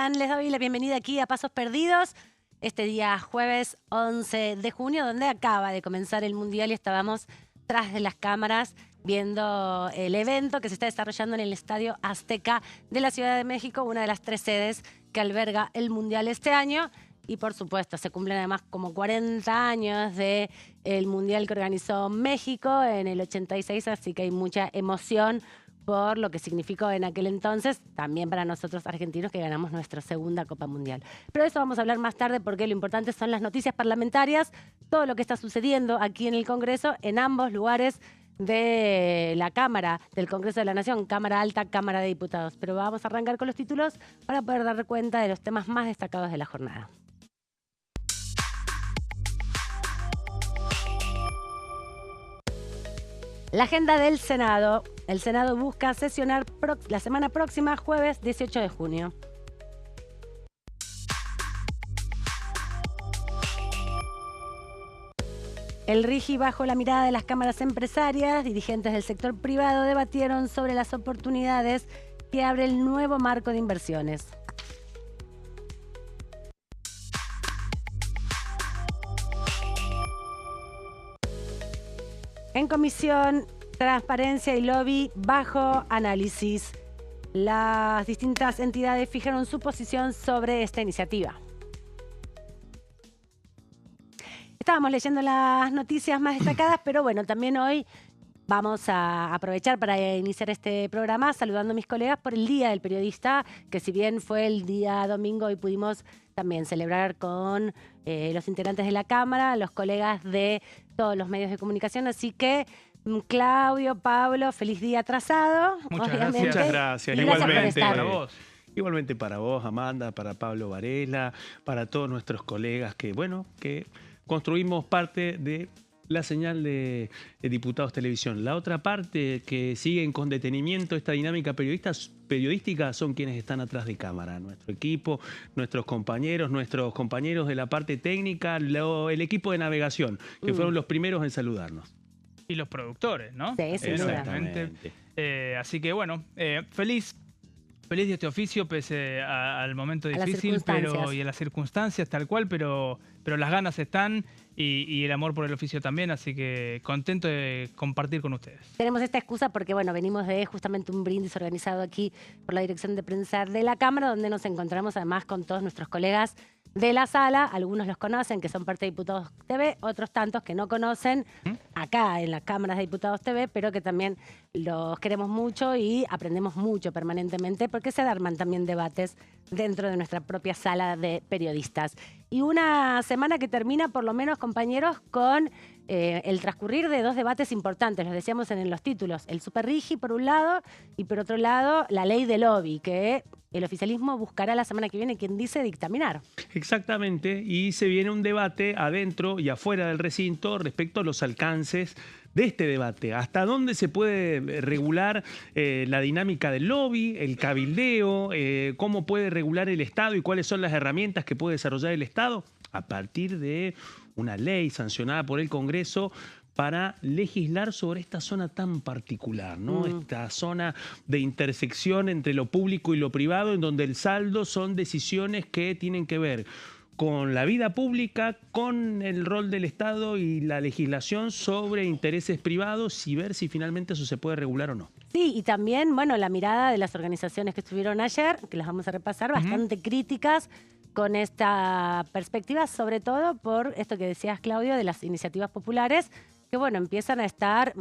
están? Les doy la bienvenida aquí a Pasos Perdidos, este día jueves 11 de junio, donde acaba de comenzar el Mundial y estábamos tras de las cámaras viendo el evento que se está desarrollando en el Estadio Azteca de la Ciudad de México, una de las 3 sedes que alberga el Mundial este año. Y por supuesto, se cumplen además como 40 años del Mundial que organizó México en el 86, así que hay mucha emoción por lo que significó en aquel entonces, también para nosotros argentinos que ganamos nuestra segunda Copa Mundial. Pero de eso vamos a hablar más tarde porque lo importante son las noticias parlamentarias, todo lo que está sucediendo aquí en el Congreso, en ambos lugares de la Cámara del Congreso de la Nación, Cámara Alta, Cámara de Diputados. Pero vamos a arrancar con los títulos para poder dar cuenta de los temas más destacados de la jornada. La agenda del Senado. El Senado busca sesionar la semana próxima, jueves 18 de junio. El RIGI, bajo la mirada de las cámaras empresarias, dirigentes del sector privado debatieron sobre las oportunidades que abre el nuevo marco de inversiones. En comisión, transparencia y lobby bajo análisis. Las distintas entidades fijaron su posición sobre esta iniciativa. Estábamos leyendo las noticias más destacadas, pero bueno, también hoy vamos a aprovechar para iniciar este programa saludando a mis colegas por el Día del Periodista, que si bien fue el día domingo, hoy pudimos también celebrar con los integrantes de la Cámara, los colegas de todos los medios de comunicación. Así que, Claudio, Pablo, feliz día atrasado. Muchas gracias. Igualmente para vos. Igualmente para vos, Amanda, para Pablo Varela, para todos nuestros colegas que, bueno, que construimos parte de la señal de Diputados Televisión. La otra parte que siguen con detenimiento esta dinámica periodística son quienes están atrás de cámara. Nuestro equipo, nuestros compañeros de la parte técnica, el equipo de navegación, que fueron los primeros en saludarnos. Y los productores, ¿no? Sí, sin duda. Exactamente. Así que bueno, feliz de este oficio pese al momento difícil y a las circunstancias tal cual, pero las ganas están y el amor por el oficio también, así que contento de compartir con ustedes. Tenemos esta excusa porque, bueno, venimos de justamente un brindis organizado aquí por la Dirección de Prensa de la Cámara, donde nos encontramos además con todos nuestros colegas de la sala. Algunos los conocen, que son parte de Diputados TV, otros tantos que no conocen acá en las cámaras de Diputados TV, pero que también los queremos mucho y aprendemos mucho permanentemente porque se arman también debates dentro de nuestra propia sala de periodistas. Y una semana que termina, por lo menos, compañeros, con el transcurrir de 2 debates importantes, los decíamos en los títulos, el Super RIGI por un lado y por otro lado la ley de lobby, que el oficialismo buscará la semana que viene, quien dice, dictaminar. Exactamente, y se viene un debate adentro y afuera del recinto respecto a los alcances de este debate. ¿Hasta dónde se puede regular la dinámica del lobby, el cabildeo? ¿Cómo puede regular el Estado y cuáles son las herramientas que puede desarrollar el Estado? A partir de una ley sancionada por el Congreso para legislar sobre esta zona tan particular, ¿no? Esta zona de intersección entre lo público y lo privado, en donde el saldo son decisiones que tienen que ver con la vida pública, con el rol del Estado y la legislación sobre intereses privados y ver si finalmente eso se puede regular o no. Sí, y también, bueno, la mirada de las organizaciones que estuvieron ayer, que las vamos a repasar, bastante críticas con esta perspectiva, sobre todo por esto que decías, Claudio, de las iniciativas populares, que bueno, empiezan a estar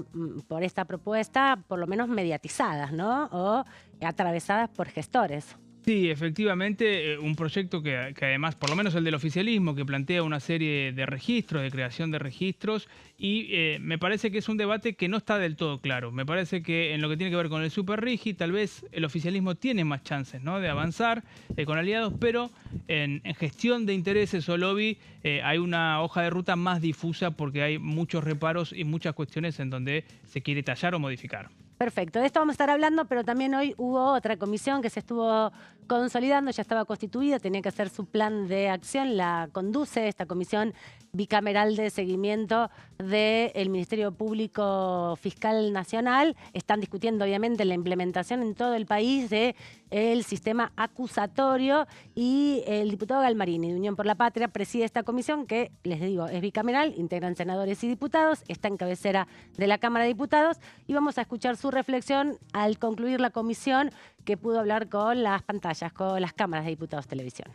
por esta propuesta por lo menos mediatizadas, ¿no? O atravesadas por gestores. Sí, efectivamente, un proyecto que además, por lo menos el del oficialismo, que plantea una serie de registros, de creación de registros, y me parece que es un debate que no está del todo claro. Me parece que en lo que tiene que ver con el Super RIGI, tal vez el oficialismo tiene más chances, ¿no?, de avanzar con aliados, pero en gestión de intereses o lobby hay una hoja de ruta más difusa porque hay muchos reparos y muchas cuestiones en donde se quiere tallar o modificar. Perfecto, de esto vamos a estar hablando, pero también hoy hubo otra comisión que se estuvo consolidando, ya estaba constituida, tenía que hacer su plan de acción, la conduce esta comisión bicameral de seguimiento del Ministerio Público Fiscal Nacional. Están discutiendo obviamente la implementación en todo el país de el sistema acusatorio, y el diputado Galmarini de Unión por la Patria preside esta comisión que, les digo, es bicameral, integran senadores y diputados, está en cabecera de la Cámara de Diputados, y vamos a escuchar su reflexión al concluir la comisión, que pudo hablar con las pantallas, con las cámaras de diputados televisión.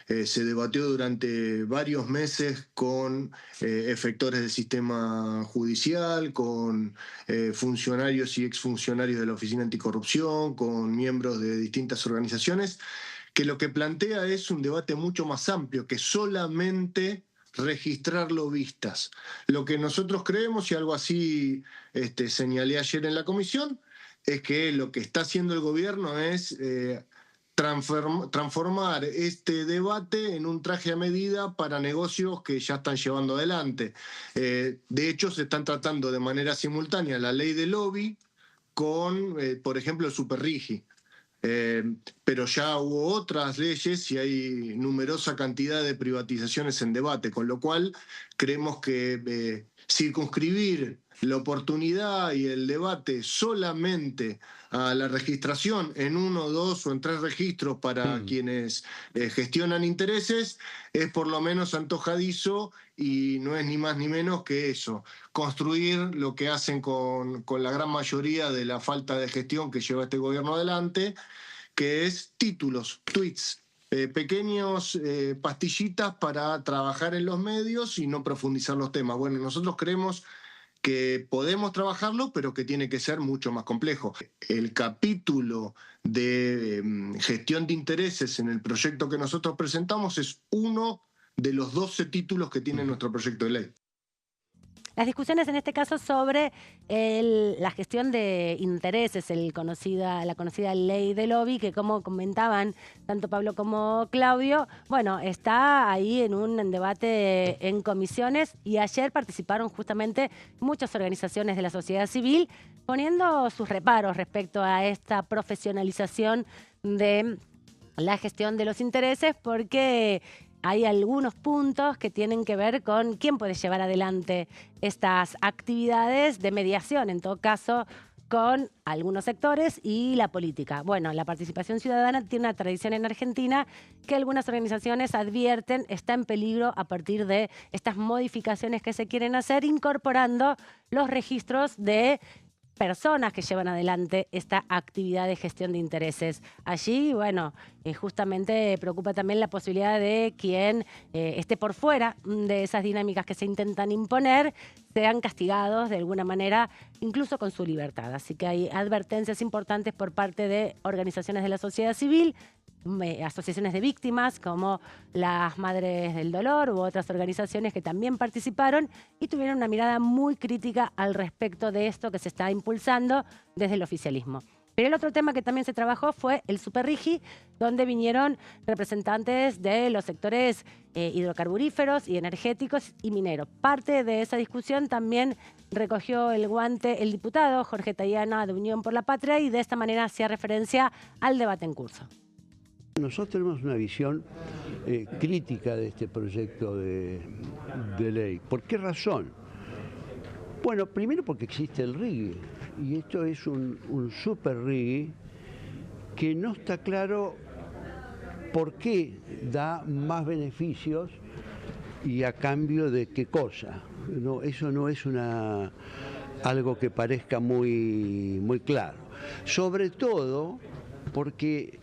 Se debatió durante varios meses con efectores del sistema judicial, con funcionarios y exfuncionarios de la Oficina Anticorrupción, con miembros de distintas organizaciones, que lo que plantea es un debate mucho más amplio que solamente registrar lobistas. Lo que nosotros creemos, y algo así señalé ayer en la comisión, es que lo que está haciendo el gobierno es transformar este debate en un traje a medida para negocios que ya están llevando adelante. De hecho, se están tratando de manera simultánea la ley de lobby con, por ejemplo, el Superrigi. Pero ya hubo otras leyes y hay numerosa cantidad de privatizaciones en debate, con lo cual creemos que circunscribir la oportunidad y el debate solamente a la registración en 1, 2 o en 3 registros para quienes gestionan intereses es por lo menos antojadizo, y no es ni más ni menos que eso, construir lo que hacen con la gran mayoría de la falta de gestión que lleva este gobierno adelante, que es títulos, tweets, pequeños pastillitas para trabajar en los medios y no profundizar los temas. Bueno, nosotros creemos que podemos trabajarlo, pero que tiene que ser mucho más complejo. El capítulo de gestión de intereses en el proyecto que nosotros presentamos es uno de los 12 títulos que tiene nuestro proyecto de ley. Las discusiones en este caso sobre la gestión de intereses, la conocida ley de lobby, que como comentaban tanto Pablo como Claudio, bueno, está ahí en un debate en comisiones, y ayer participaron justamente muchas organizaciones de la sociedad civil poniendo sus reparos respecto a esta profesionalización de la gestión de los intereses, porque hay algunos puntos que tienen que ver con quién puede llevar adelante estas actividades de mediación, en todo caso, con algunos sectores y la política. Bueno, la participación ciudadana tiene una tradición en Argentina que algunas organizaciones advierten está en peligro a partir de estas modificaciones que se quieren hacer, incorporando los registros de personas que llevan adelante esta actividad de gestión de intereses. Allí, bueno, justamente preocupa también la posibilidad de quien esté por fuera de esas dinámicas que se intentan imponer, sean castigados de alguna manera, incluso con su libertad. Así que hay advertencias importantes por parte de organizaciones de la sociedad civil, asociaciones de víctimas como las Madres del Dolor u otras organizaciones que también participaron y tuvieron una mirada muy crítica al respecto de esto que se está impulsando desde el oficialismo. Pero el otro tema que también se trabajó fue el Superrigi, donde vinieron representantes de los sectores hidrocarburíferos y energéticos y mineros. Parte de esa discusión también recogió el guante el diputado Jorge Tayana de Unión por la Patria, y de esta manera hacía referencia al debate en curso. Nosotros tenemos una visión crítica de este proyecto de ley. ¿Por qué razón? Bueno, primero porque existe el RIGI, y esto es un super RIGI que no está claro por qué da más beneficios y a cambio de qué cosa. No, eso no es algo que parezca muy claro. Sobre todo porque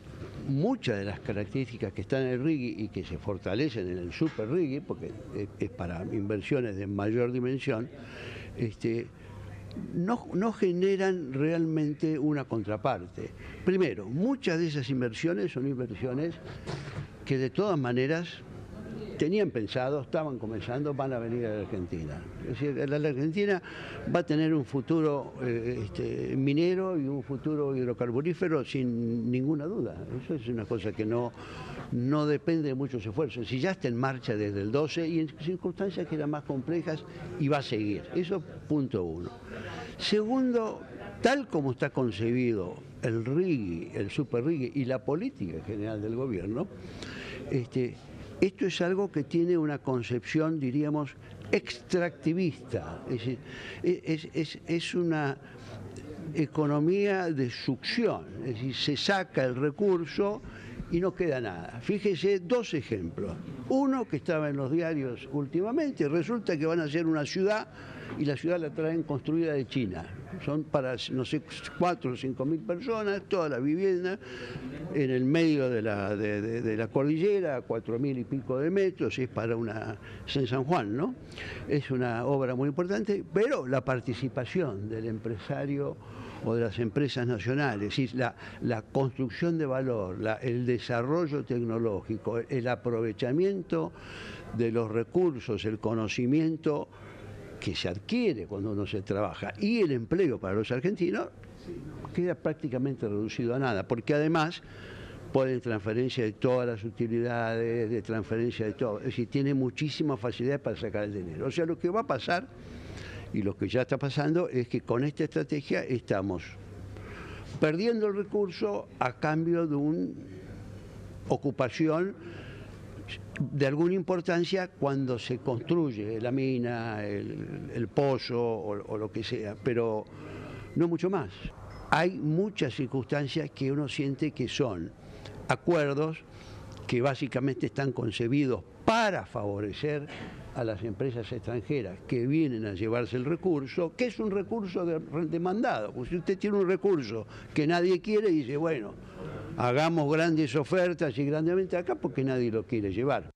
muchas de las características que están en el RIGI y que se fortalecen en el Super RIGI, porque es para inversiones de mayor dimensión, no generan realmente una contraparte. Primero, muchas de esas inversiones son inversiones que de todas maneras tenían pensado, estaban comenzando, van a venir a la Argentina. Es decir, la Argentina va a tener un futuro minero y un futuro hidrocarburífero sin ninguna duda. Eso es una cosa que no depende de muchos esfuerzos. Si ya está en marcha desde el 12 y en circunstancias que eran más complejas, y va a seguir. Eso punto uno. Segundo, tal como está concebido el RIGI, el Super RIGI y la política en general del gobierno, esto es algo que tiene una concepción, diríamos, extractivista. Es decir, es una economía de succión, es decir, se saca el recurso y no queda nada. Fíjese, dos ejemplos. Uno que estaba en los diarios últimamente, resulta que van a hacer una ciudad y la ciudad la traen construida de China. Son para, no sé, 4 o 5 mil personas, toda la vivienda en el medio de la cordillera, 4.000 y pico de metros, es para una, es en San Juan, ¿no? Es una obra muy importante, pero la participación del empresario o de las empresas nacionales, es la construcción de valor, el desarrollo tecnológico, el aprovechamiento de los recursos, el conocimiento que se adquiere cuando uno se trabaja y el empleo para los argentinos queda prácticamente reducido a nada, porque además pueden transferencia de todas las utilidades, de transferencia de todo, es decir, tiene muchísimas facilidades para sacar el dinero. O sea, lo que va a pasar y lo que ya está pasando es que con esta estrategia estamos perdiendo el recurso a cambio de una ocupación de alguna importancia cuando se construye la mina, el pozo o lo que sea, pero no mucho más. Hay muchas circunstancias que uno siente que son acuerdos que básicamente están concebidos para favorecer a las empresas extranjeras que vienen a llevarse el recurso, que es un recurso demandado. Pues si usted tiene un recurso que nadie quiere, dice, bueno, hagamos grandes ofertas y grandemente acá porque nadie lo quiere llevar.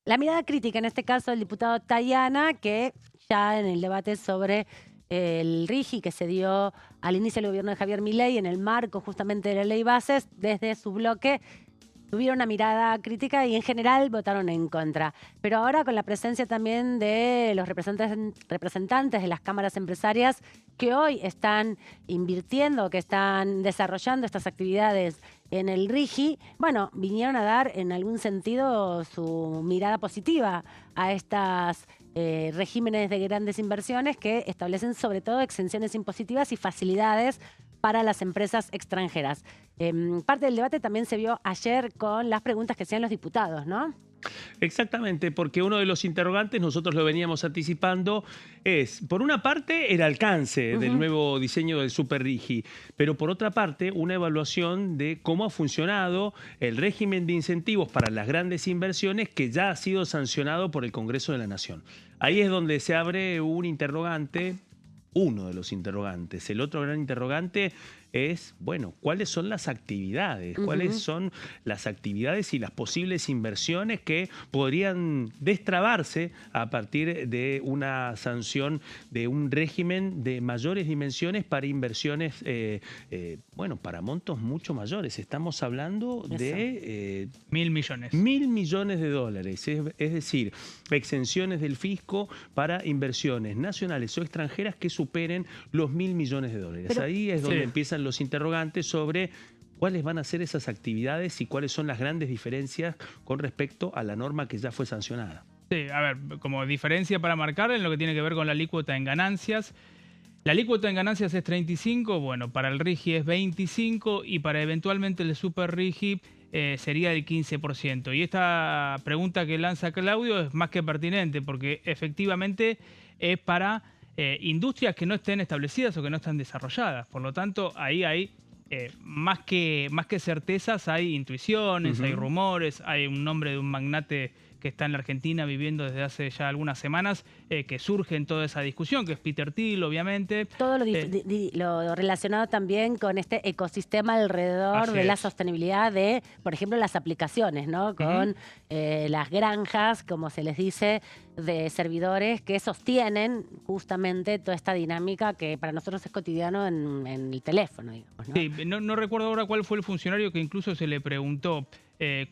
La mirada crítica, en este caso, del diputado Tayana, que ya en el debate sobre el RIGI que se dio al inicio del gobierno de Javier Milei en el marco justamente de la ley bases, desde su bloque tuvieron una mirada crítica y en general votaron en contra. Pero ahora con la presencia también de los representantes de las cámaras empresarias que hoy están invirtiendo, que están desarrollando estas actividades en el RIGI, bueno, vinieron a dar en algún sentido su mirada positiva a estas regímenes de grandes inversiones que establecen sobre todo exenciones impositivas y facilidades para las empresas extranjeras. Parte del debate también se vio ayer con las preguntas que hacían los diputados, ¿no? Exactamente, porque uno de los interrogantes, nosotros lo veníamos anticipando, es, por una parte, el alcance del nuevo diseño del Super RIGI, pero por otra parte, una evaluación de cómo ha funcionado el régimen de incentivos para las grandes inversiones que ya ha sido sancionado por el Congreso de la Nación. Ahí es donde se abre un interrogante, uno de los interrogantes. El otro gran interrogante es, bueno, ¿cuáles son las actividades? ¿Cuáles son las actividades y las posibles inversiones que podrían destrabarse a partir de una sanción de un régimen de mayores dimensiones para inversiones, bueno, para montos mucho mayores? Estamos hablando de... 1.000 millones. 1.000 millones de dólares, es decir, exenciones del fisco para inversiones nacionales o extranjeras que superen los 1.000 millones de dólares. Pero, ahí es donde empiezan los interrogantes sobre cuáles van a ser esas actividades y cuáles son las grandes diferencias con respecto a la norma que ya fue sancionada. Sí, a ver, como diferencia para marcar en lo que tiene que ver con la alícuota en ganancias. La alícuota en ganancias es 35, bueno, para el RIGI es 25 y para eventualmente el Super RIGI sería el 15%. Y esta pregunta que lanza Claudio es más que pertinente porque efectivamente es para industrias que no estén establecidas o que no están desarrolladas. Por lo tanto, ahí hay más que certezas, hay intuiciones, hay rumores, hay un nombre de un magnate que está en la Argentina viviendo desde hace ya algunas semanas, que surge en toda esa discusión, que es Peter Thiel, obviamente. Todo lo relacionado también con este ecosistema alrededor de la sostenibilidad de, por ejemplo, las aplicaciones, ¿no? Con las granjas, como se les dice, de servidores que sostienen justamente toda esta dinámica que para nosotros es cotidiano en el teléfono, digamos, ¿no? Sí, no recuerdo ahora cuál fue el funcionario que incluso se le preguntó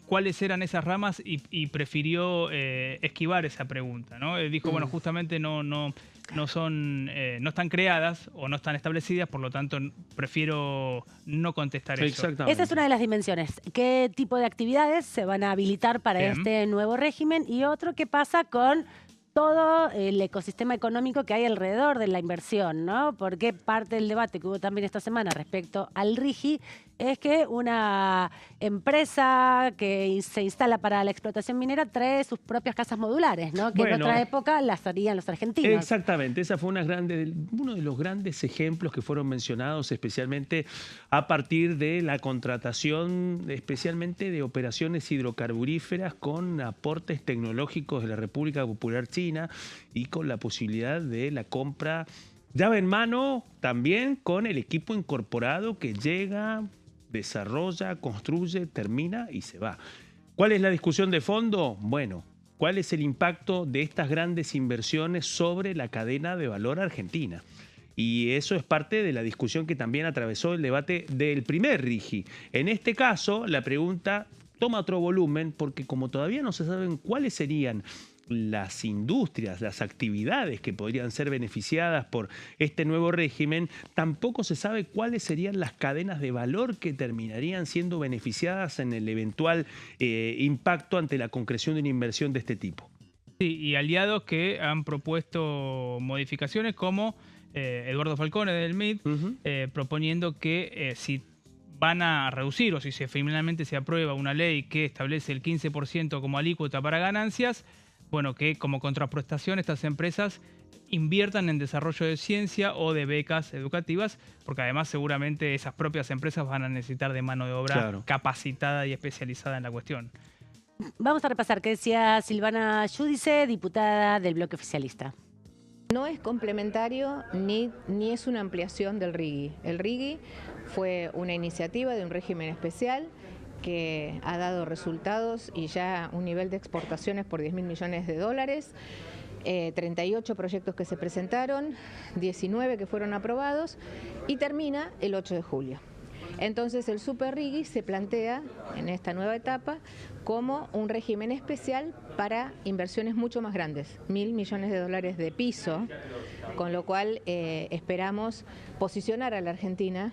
cuáles eran esas ramas y prefirió esquivar esa pregunta, ¿no? Dijo, bueno, justamente no están creadas o no están establecidas, por lo tanto prefiero no contestar eso. Exactamente. Esa es una de las dimensiones. ¿Qué tipo de actividades se van a habilitar para este nuevo régimen? Y otro, ¿qué pasa con todo el ecosistema económico que hay alrededor de la inversión, ¿no? Porque parte del debate que hubo también esta semana respecto al RIGI es que una empresa que se instala para la explotación minera trae sus propias casas modulares, ¿no? Que en otra época las harían los argentinos. Exactamente, esa fue uno de los grandes ejemplos que fueron mencionados, especialmente a partir de la contratación, especialmente de operaciones hidrocarburíferas con aportes tecnológicos de la República Popular China y con la posibilidad de la compra llave en mano, también con el equipo incorporado que llega, desarrolla, construye, termina y se va. ¿Cuál es la discusión de fondo? Bueno, ¿cuál es el impacto de estas grandes inversiones sobre la cadena de valor argentina? Y eso es parte de la discusión que también atravesó el debate del primer RIGI. En este caso, la pregunta toma otro volumen porque como todavía no se saben cuáles serían las industrias, las actividades que podrían ser beneficiadas por este nuevo régimen, tampoco se sabe cuáles serían las cadenas de valor que terminarían siendo beneficiadas en el eventual impacto ante la concreción de una inversión de este tipo. Sí, y aliados que han propuesto modificaciones como Eduardo Falcone del MIT, proponiendo que si van a reducir o si finalmente se aprueba una ley que establece el 15% como alícuota para ganancias, bueno, que como contraprestación estas empresas inviertan en desarrollo de ciencia o de becas educativas, porque además seguramente esas propias empresas van a necesitar de mano de obra capacitada y especializada en la cuestión. Vamos a repasar qué decía Silvana Giudice, diputada del bloque oficialista. No es complementario ni es una ampliación del RIGI. El RIGI fue una iniciativa de un régimen especial que ha dado resultados y ya un nivel de exportaciones por 10.000 millones de dólares, 38 proyectos que se presentaron, 19 que fueron aprobados y termina el 8 de julio. Entonces el Super RIGI se plantea en esta nueva etapa como un régimen especial para inversiones mucho más grandes, 1.000 millones de dólares de piso, con lo cual esperamos posicionar a la Argentina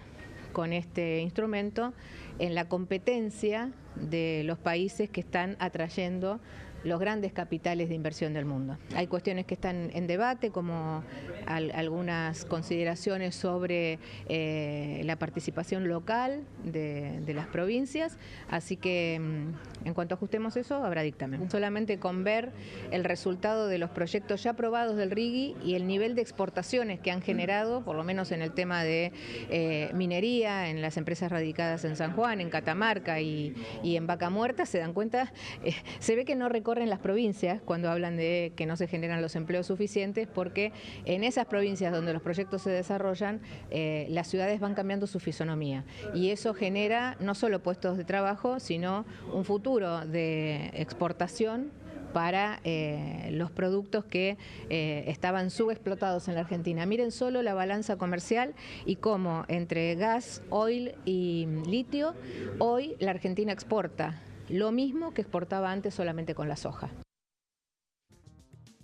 con este instrumento en la competencia de los países que están atrayendo los grandes capitales de inversión del mundo. Hay cuestiones que están en debate, como algunas consideraciones sobre la participación local de las provincias, así que en cuanto ajustemos eso, habrá dictamen. Solamente con ver el resultado de los proyectos ya aprobados del RIGI y el nivel de exportaciones que han generado, por lo menos en el tema de minería, en las empresas radicadas en San Juan, en Catamarca y en Vaca Muerta, se dan cuenta, se ve que no recorren las provincias cuando hablan de que no se generan los empleos suficientes, porque en esas provincias donde los proyectos se desarrollan, las ciudades van cambiando su fisonomía y eso genera no solo puestos de trabajo, sino un futuro de exportación para los productos que estaban subexplotados en la Argentina. Miren solo la balanza comercial y cómo entre gas, oil y litio, hoy la Argentina exporta lo mismo que exportaba antes solamente con la soja.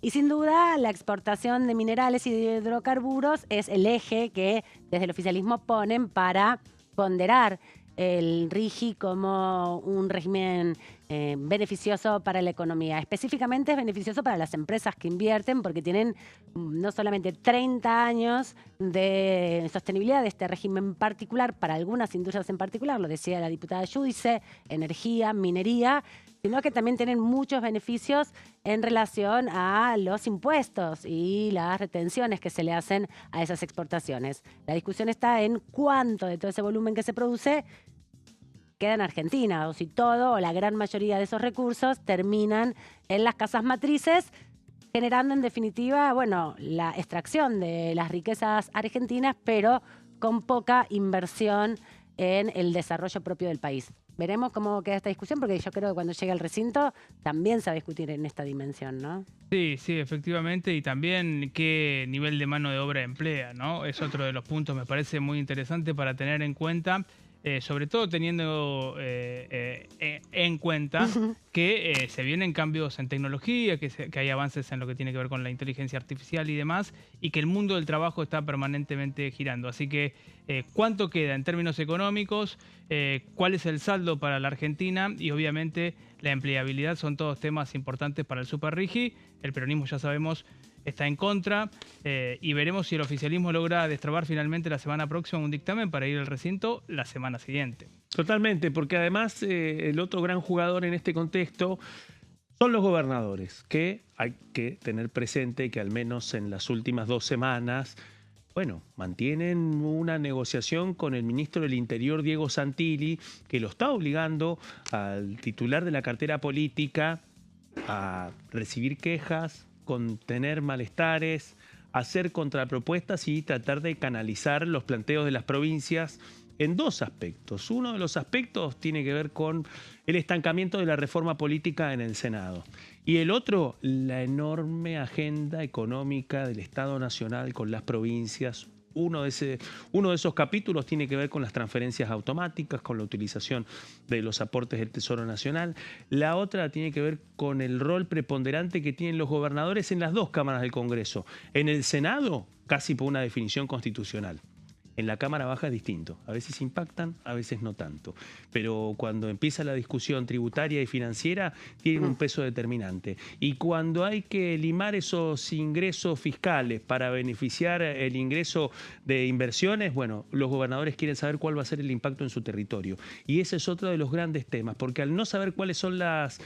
Y sin duda la exportación de minerales y de hidrocarburos es el eje que desde el oficialismo ponen para ponderar el RIGI como un régimen beneficioso para la economía. Específicamente es beneficioso para las empresas que invierten porque tienen no solamente 30 años de sostenibilidad de este régimen particular, para algunas industrias en particular, lo decía la diputada Giudice, energía, minería, sino que también tienen muchos beneficios en relación a los impuestos y las retenciones que se le hacen a esas exportaciones. La discusión está en cuánto de todo ese volumen que se produce queda en Argentina, o si todo o la gran mayoría de esos recursos terminan en las casas matrices, generando en definitiva, bueno, la extracción de las riquezas argentinas, pero con poca inversión en el desarrollo propio del país. Veremos cómo queda esta discusión, porque yo creo que cuando llegue al recinto también se va a discutir en esta dimensión, ¿no? Sí, sí, efectivamente, y también qué nivel de mano de obra emplea, ¿no? Es otro de los puntos, me parece muy interesante para tener en cuenta, sobre todo teniendo en cuenta que se vienen cambios en tecnología, que hay avances en lo que tiene que ver con la inteligencia artificial y demás, y que el mundo del trabajo está permanentemente girando. Así que, ¿cuánto queda en términos económicos? ¿Cuál es el saldo para la Argentina? Y obviamente la empleabilidad son todos temas importantes para el Super RIGI. El peronismo, ya sabemos, está en contra, y veremos si el oficialismo logra destrabar finalmente la semana próxima un dictamen para ir al recinto la semana siguiente. Totalmente, porque además el otro gran jugador en este contexto son los gobernadores, que hay que tener presente que al menos en las últimas 2 semanas, bueno, mantienen una negociación con el ministro del Interior, Diego Santilli, que lo está obligando al titular de la cartera política a recibir quejas, contener malestares, hacer contrapropuestas y tratar de canalizar los planteos de las provincias en 2 aspectos. Uno de los aspectos tiene que ver con el estancamiento de la reforma política en el Senado. Y el otro, la enorme agenda económica del Estado Nacional con las provincias. Uno de esos capítulos tiene que ver con las transferencias automáticas, con la utilización de los aportes del Tesoro Nacional. La otra tiene que ver con el rol preponderante que tienen los gobernadores en las 2 cámaras del Congreso. En el Senado, casi por una definición constitucional. En la Cámara Baja es distinto. A veces impactan, a veces no tanto. Pero cuando empieza la discusión tributaria y financiera, tienen un peso determinante. Y cuando hay que limar esos ingresos fiscales para beneficiar el ingreso de inversiones, bueno, los gobernadores quieren saber cuál va a ser el impacto en su territorio. Y ese es otro de los grandes temas, porque al no saber cuáles son las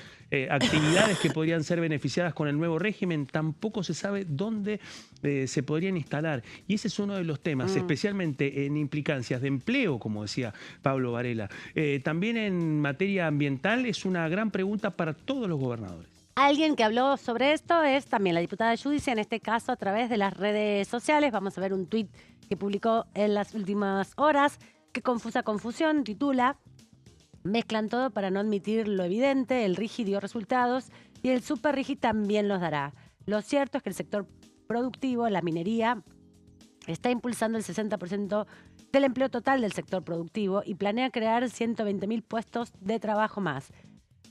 actividades que podrían ser beneficiadas con el nuevo régimen, tampoco se sabe dónde se podrían instalar. Y ese es uno de los temas, especialmente en implicancias de empleo, como decía Pablo Varela. También en materia ambiental es una gran pregunta para todos los gobernadores. Alguien que habló sobre esto es también la diputada Giudice, en este caso a través de las redes sociales. Vamos a ver un tuit que publicó en las últimas horas. Qué confusa confusión, titula: mezclan todo para no admitir lo evidente, el RIGI dio resultados y el super RIGI también los dará. Lo cierto es que el sector productivo, la minería, está impulsando el 60% del empleo total del sector productivo y planea crear 120.000 puestos de trabajo más.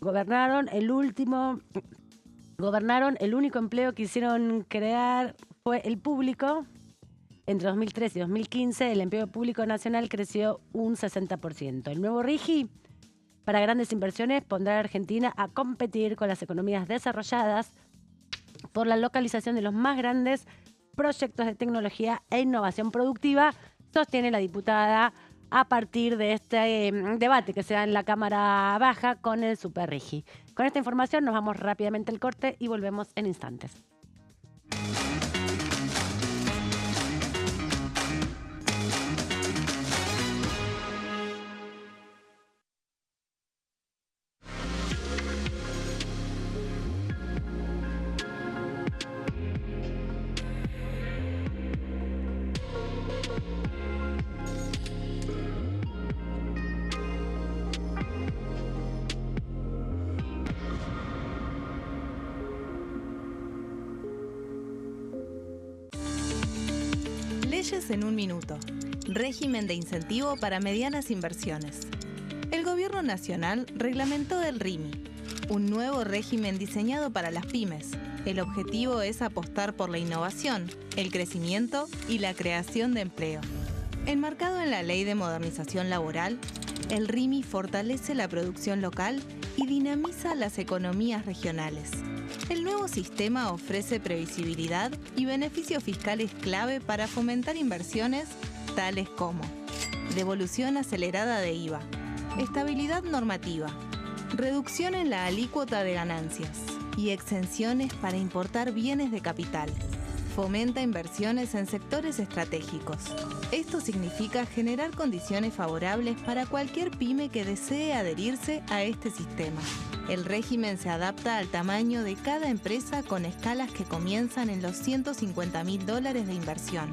Gobernaron el único empleo que hicieron crear fue el público. Entre 2013 y 2015 el empleo público nacional creció un 60%. El nuevo RIGI para grandes inversiones pondrá a Argentina a competir con las economías desarrolladas por la localización de los más grandes proyectos de tecnología e innovación productiva, sostiene la diputada a partir de este debate que se da en la Cámara Baja con el Super RIGI. Con esta información nos vamos rápidamente al corte y volvemos en instantes. Leyes en un minuto. Régimen de incentivo para medianas inversiones. El Gobierno Nacional reglamentó el RIMI, un nuevo régimen diseñado para las pymes. El objetivo es apostar por la innovación, el crecimiento y la creación de empleo. Enmarcado en la Ley de Modernización Laboral, el RIMI fortalece la producción local y dinamiza las economías regionales. El nuevo sistema ofrece previsibilidad y beneficios fiscales clave para fomentar inversiones tales como devolución acelerada de IVA, estabilidad normativa, reducción en la alícuota de ganancias y exenciones para importar bienes de capital. Fomenta inversiones en sectores estratégicos. Esto significa generar condiciones favorables para cualquier pyme que desee adherirse a este sistema. El régimen se adapta al tamaño de cada empresa con escalas que comienzan en los $150.000 de inversión.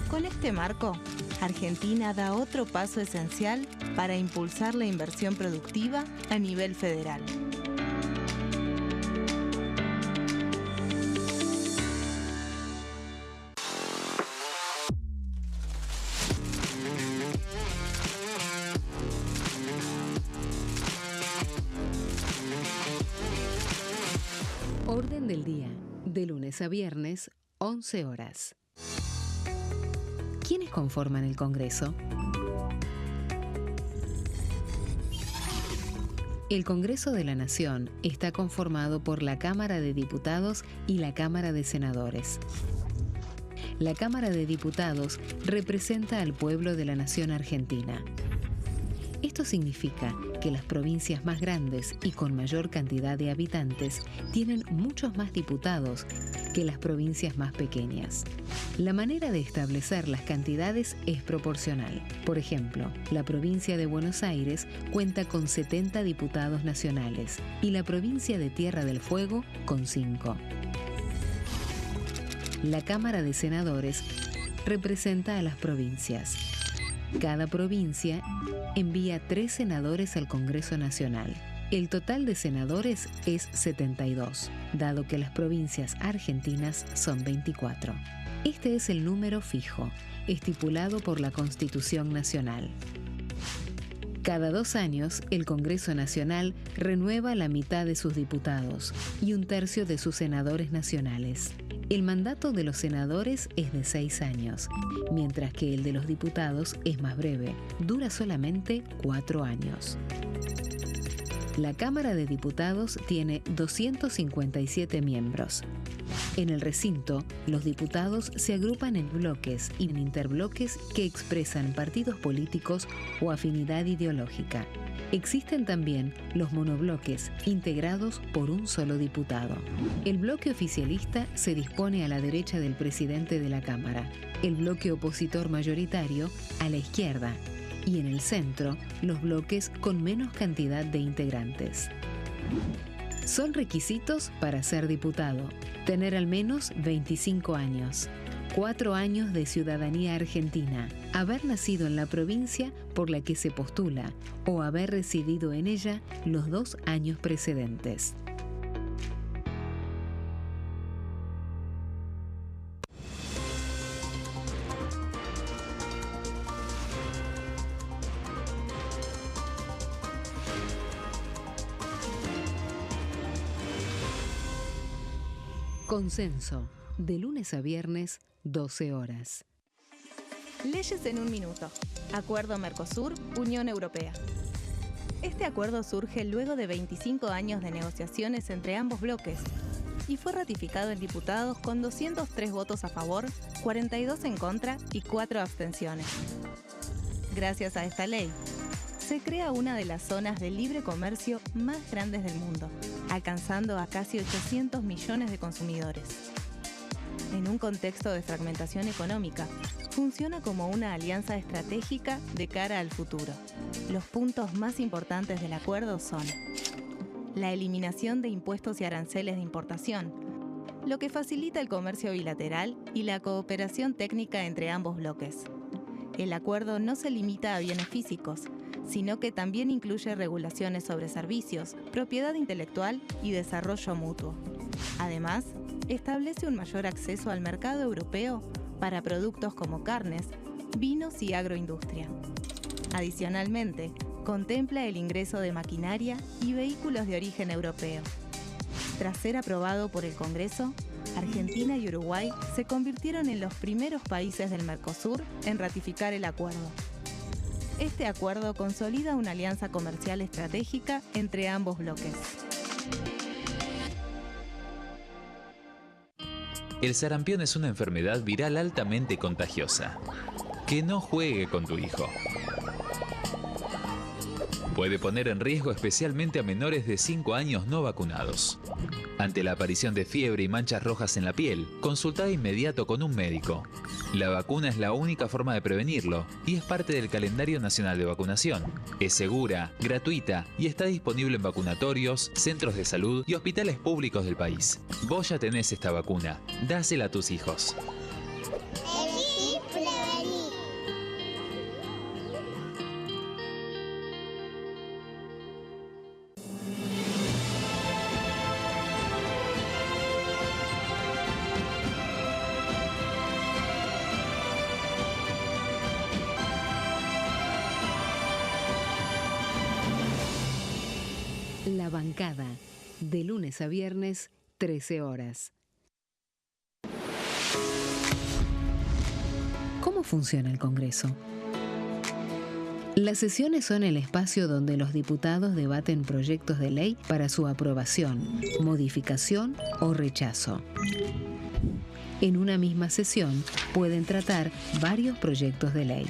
Con este marco, Argentina da otro paso esencial para impulsar la inversión productiva a nivel federal. Orden del día, de lunes a viernes, 11 horas. ¿Quiénes conforman el Congreso? El Congreso de la Nación está conformado por la Cámara de Diputados y la Cámara de Senadores. La Cámara de Diputados representa al pueblo de la nación argentina. Esto significa que las provincias más grandes y con mayor cantidad de habitantes tienen muchos más diputados que las provincias más pequeñas. La manera de establecer las cantidades es proporcional. Por ejemplo, la provincia de Buenos Aires cuenta con 70 diputados nacionales y la provincia de Tierra del Fuego con 5. La Cámara de Senadores representa a las provincias. Cada provincia envía 3 senadores al Congreso Nacional. El total de senadores es 72, dado que las provincias argentinas son 24. Este es el número fijo, estipulado por la Constitución Nacional. Cada 2 años, el Congreso Nacional renueva la mitad de sus diputados y 1/3 de sus senadores nacionales. El mandato de los senadores es de 6 años, mientras que el de los diputados es más breve, dura solamente 4 años. La Cámara de Diputados tiene 257 miembros. En el recinto, los diputados se agrupan en bloques y en interbloques que expresan partidos políticos o afinidad ideológica. Existen también los monobloques, integrados por un solo diputado. El bloque oficialista se dispone a la derecha del presidente de la Cámara, el bloque opositor mayoritario a la izquierda, y en el centro, los bloques con menos cantidad de integrantes. Son requisitos para ser diputado: tener al menos 25 años, 4 años de ciudadanía argentina, haber nacido en la provincia por la que se postula o haber residido en ella los 2 años precedentes. Consenso, de lunes a viernes, 12 horas. Leyes en un minuto. Acuerdo Mercosur-Unión Europea. Este acuerdo surge luego de 25 años de negociaciones entre ambos bloques y fue ratificado en diputados con 203 votos a favor, 42 en contra y 4 abstenciones. Gracias a esta ley, se crea una de las zonas de libre comercio más grandes del mundo, alcanzando a casi 800 millones de consumidores. En un contexto de fragmentación económica, funciona como una alianza estratégica de cara al futuro. Los puntos más importantes del acuerdo son: la eliminación de impuestos y aranceles de importación, lo que facilita el comercio bilateral y la cooperación técnica entre ambos bloques. El acuerdo no se limita a bienes físicos, sino que también incluye regulaciones sobre servicios, propiedad intelectual y desarrollo mutuo. Además, establece un mayor acceso al mercado europeo para productos como carnes, vinos y agroindustria. Adicionalmente, contempla el ingreso de maquinaria y vehículos de origen europeo. Tras ser aprobado por el Congreso, Argentina y Uruguay se convirtieron en los primeros países del Mercosur en ratificar el acuerdo. Este acuerdo consolida una alianza comercial estratégica entre ambos bloques. El sarampión es una enfermedad viral altamente contagiosa. Que no juegue con tu hijo. Puede poner en riesgo especialmente a menores de 5 años no vacunados. Ante la aparición de fiebre y manchas rojas en la piel, consulta de inmediato con un médico. La vacuna es la única forma de prevenirlo y es parte del calendario nacional de vacunación. Es segura, gratuita y está disponible en vacunatorios, centros de salud y hospitales públicos del país. Vos ya tenés esta vacuna, dásela a tus hijos. La bancada, de lunes a viernes, 13 horas. ¿Cómo funciona el Congreso? Las sesiones son el espacio donde los diputados debaten proyectos de ley para su aprobación, modificación o rechazo. En una misma sesión pueden tratar varios proyectos de ley.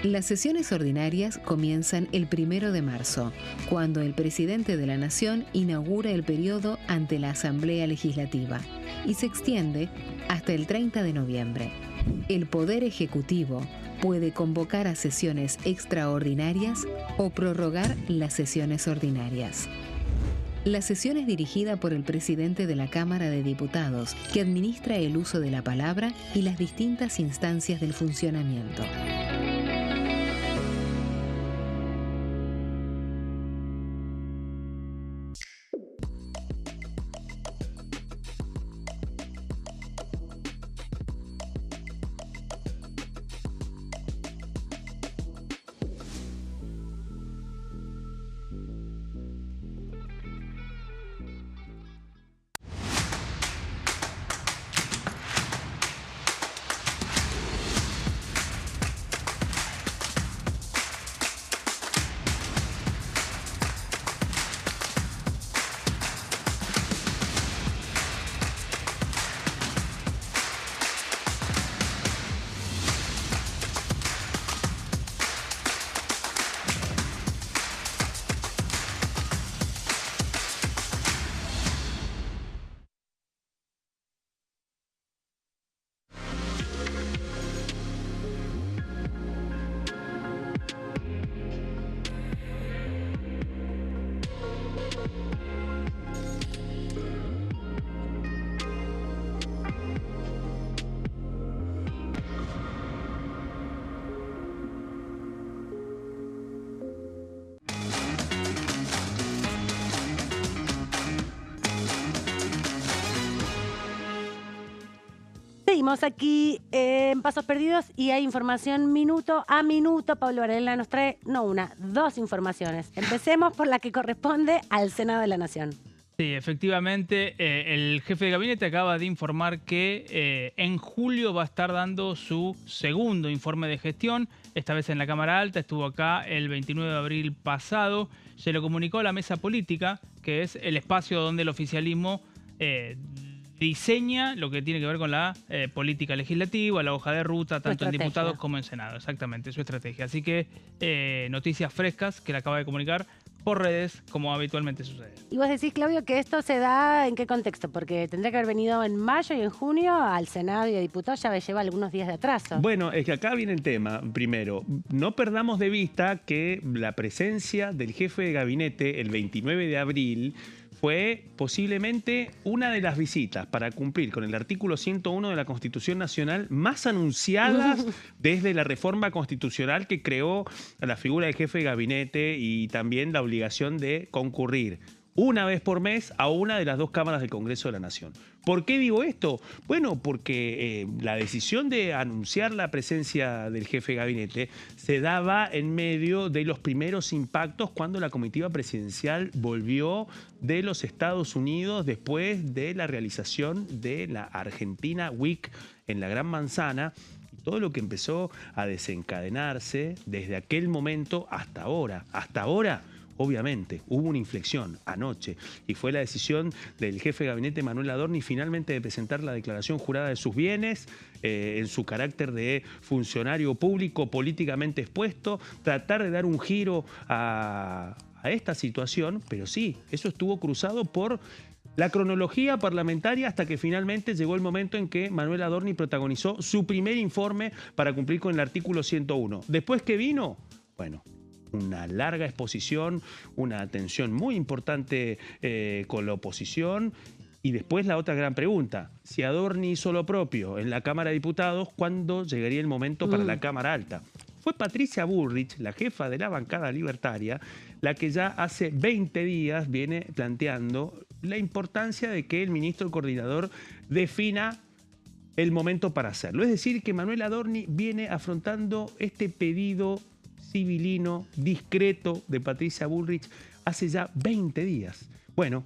Las sesiones ordinarias comienzan el 1 de marzo, cuando el presidente de la Nación inaugura el periodo ante la Asamblea Legislativa y se extiende hasta el 30 de noviembre. El Poder Ejecutivo puede convocar a sesiones extraordinarias o prorrogar las sesiones ordinarias. La sesión es dirigida por el presidente de la Cámara de Diputados, que administra el uso de la palabra y las distintas instancias del funcionamiento. Seguimos aquí en Pasos Perdidos y hay información minuto a minuto. Pablo Varela nos trae, no una, dos informaciones. Empecemos por la que corresponde al Senado de la Nación. Sí, efectivamente, el jefe de gabinete acaba de informar que en julio va a estar dando su segundo informe de gestión, esta vez en la Cámara Alta, estuvo acá el 29 de abril pasado, se lo comunicó a la mesa política, que es el espacio donde el oficialismo diseña lo que tiene que ver con la política legislativa, la hoja de ruta, tanto en diputados como en Senado, exactamente, su estrategia. Así que noticias frescas que le acaba de comunicar por redes, como habitualmente sucede. Y vos decís, Claudio, que esto se da ¿en qué contexto? Porque tendría que haber venido en mayo y en junio al Senado y a diputados ya lleva algunos días de atraso. Bueno, es que acá viene el tema. Primero, no perdamos de vista que la presencia del jefe de gabinete el 29 de abril fue posiblemente una de las visitas para cumplir con el artículo 101 de la Constitución Nacional más anunciadas desde la reforma constitucional que creó a la figura del jefe de gabinete y también la obligación de concurrir una vez por mes a una de las dos cámaras del Congreso de la Nación. ¿Por qué digo esto? Bueno, porque la decisión de anunciar la presencia del jefe de gabinete se daba en medio de los primeros impactos cuando la comitiva presidencial volvió de los Estados Unidos después de la realización de la Argentina Week en la Gran Manzana. Todo lo que empezó a desencadenarse desde aquel momento hasta ahora. Hasta ahora, obviamente, hubo una inflexión anoche y fue la decisión del jefe de gabinete Manuel Adorni finalmente de presentar la declaración jurada de sus bienes en su carácter de funcionario público políticamente expuesto, tratar de dar un giro a esta situación, pero sí, eso estuvo cruzado por la cronología parlamentaria hasta que finalmente llegó el momento en que Manuel Adorni protagonizó su primer informe para cumplir con el artículo 101. Después, ¿qué vino? Bueno, una larga exposición, una atención muy importante con la oposición. Y después la otra gran pregunta, si Adorni hizo lo propio en la Cámara de Diputados, ¿cuándo llegaría el momento para la Cámara Alta? Fue Patricia Bullrich, la jefa de la bancada libertaria, la que ya hace 20 días viene planteando la importancia de que el ministro coordinador defina el momento para hacerlo. Es decir, que Manuel Adorni viene afrontando este pedido civilino, discreto de Patricia Bullrich hace ya 20 días. Bueno,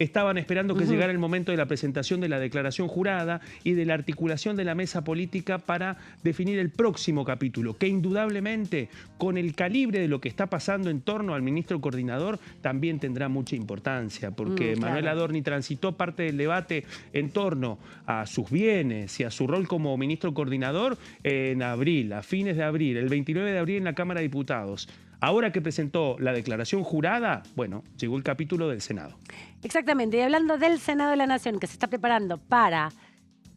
estaban esperando que llegara el momento de la presentación de la declaración jurada y de la articulación de la mesa política para definir el próximo capítulo, que indudablemente, con el calibre de lo que está pasando en torno al ministro coordinador, también tendrá mucha importancia, porque Manuel Adorni transitó parte del debate en torno a sus bienes y a su rol como ministro coordinador en abril, a fines de abril, el 29 de abril en la Cámara de Diputados. Ahora que presentó la declaración jurada, bueno, llegó el capítulo del Senado. Exactamente, y hablando del Senado de la Nación, que se está preparando para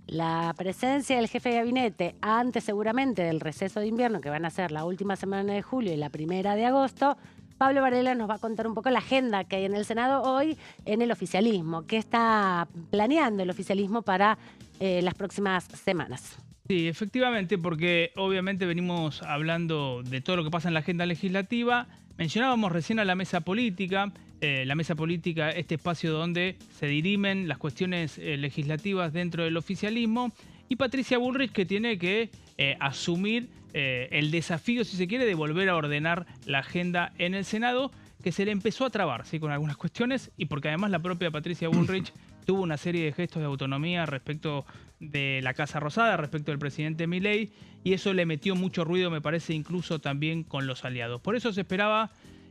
la presencia del jefe de gabinete antes seguramente del receso de invierno, que van a ser la última semana de julio y la primera de agosto, Pablo Varela nos va a contar un poco la agenda que hay en el Senado hoy en el oficialismo. ¿Qué está planeando el oficialismo para las próximas semanas? Sí, efectivamente, porque obviamente venimos hablando de todo lo que pasa en la agenda legislativa. Mencionábamos recién a la mesa política, este espacio donde se dirimen las cuestiones legislativas dentro del oficialismo, y Patricia Bullrich, que tiene que asumir el desafío, si se quiere, de volver a ordenar la agenda en el Senado, que se le empezó a trabar, ¿sí?, con algunas cuestiones, y porque además la propia Patricia Bullrich tuvo una serie de gestos de autonomía respecto de la Casa Rosada, respecto del presidente Milei, y eso le metió mucho ruido, me parece, incluso también con los aliados. Por eso se esperaba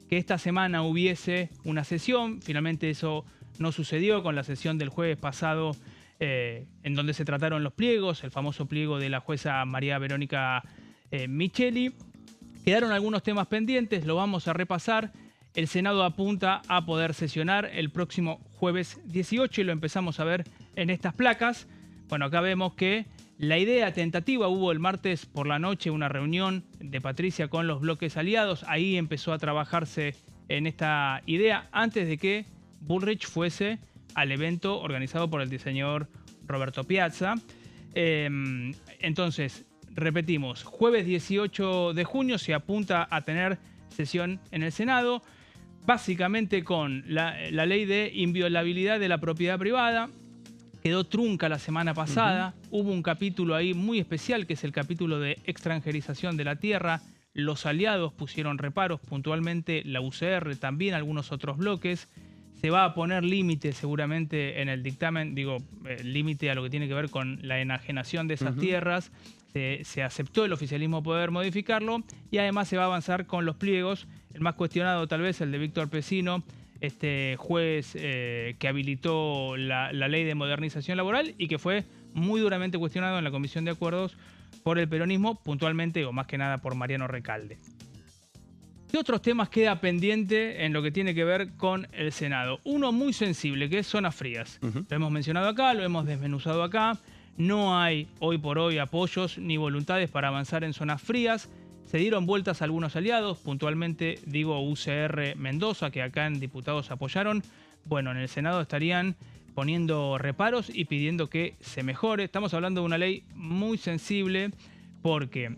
que esta semana hubiese una sesión. Finalmente eso no sucedió con la sesión del jueves pasado, en donde se trataron los pliegos, el famoso pliego de la jueza María Verónica Micheli. Quedaron algunos temas pendientes, lo vamos a repasar. El Senado apunta a poder sesionar el próximo jueves 18 y lo empezamos a ver en estas placas. Bueno, acá vemos que la idea tentativa, hubo el martes por la noche una reunión de Patricia con los bloques aliados. Ahí empezó a trabajarse en esta idea antes de que Bullrich fuese al evento organizado por el diseñador Roberto Piazza. Entonces, repetimos, jueves 18 de junio se apunta a tener sesión en el Senado, básicamente con la ley de inviolabilidad de la propiedad privada. Quedó trunca la semana pasada. Hubo un capítulo ahí muy especial, que es el capítulo de extranjerización de la tierra. Los aliados pusieron reparos, puntualmente la UCR, también algunos otros bloques. Se va a poner límite seguramente en el dictamen, límite a lo que tiene que ver con la enajenación de esas tierras. Se aceptó el oficialismo poder modificarlo, y además se va a avanzar con los pliegos. El más cuestionado tal vez el de Víctor Pesino, este juez que habilitó la ley de modernización laboral y que fue muy duramente cuestionado en la Comisión de Acuerdos por el peronismo, puntualmente o más que nada por Mariano Recalde. ¿Qué otros temas queda pendiente en lo que tiene que ver con el Senado? Uno muy sensible, que es zonas frías. Lo hemos mencionado acá, lo hemos desmenuzado acá. No hay hoy por hoy apoyos ni voluntades para avanzar en zonas frías. Se dieron vueltas a algunos aliados, puntualmente digo UCR Mendoza, que acá en diputados apoyaron. Bueno, en el Senado estarían poniendo reparos y pidiendo que se mejore. Estamos hablando de una ley muy sensible porque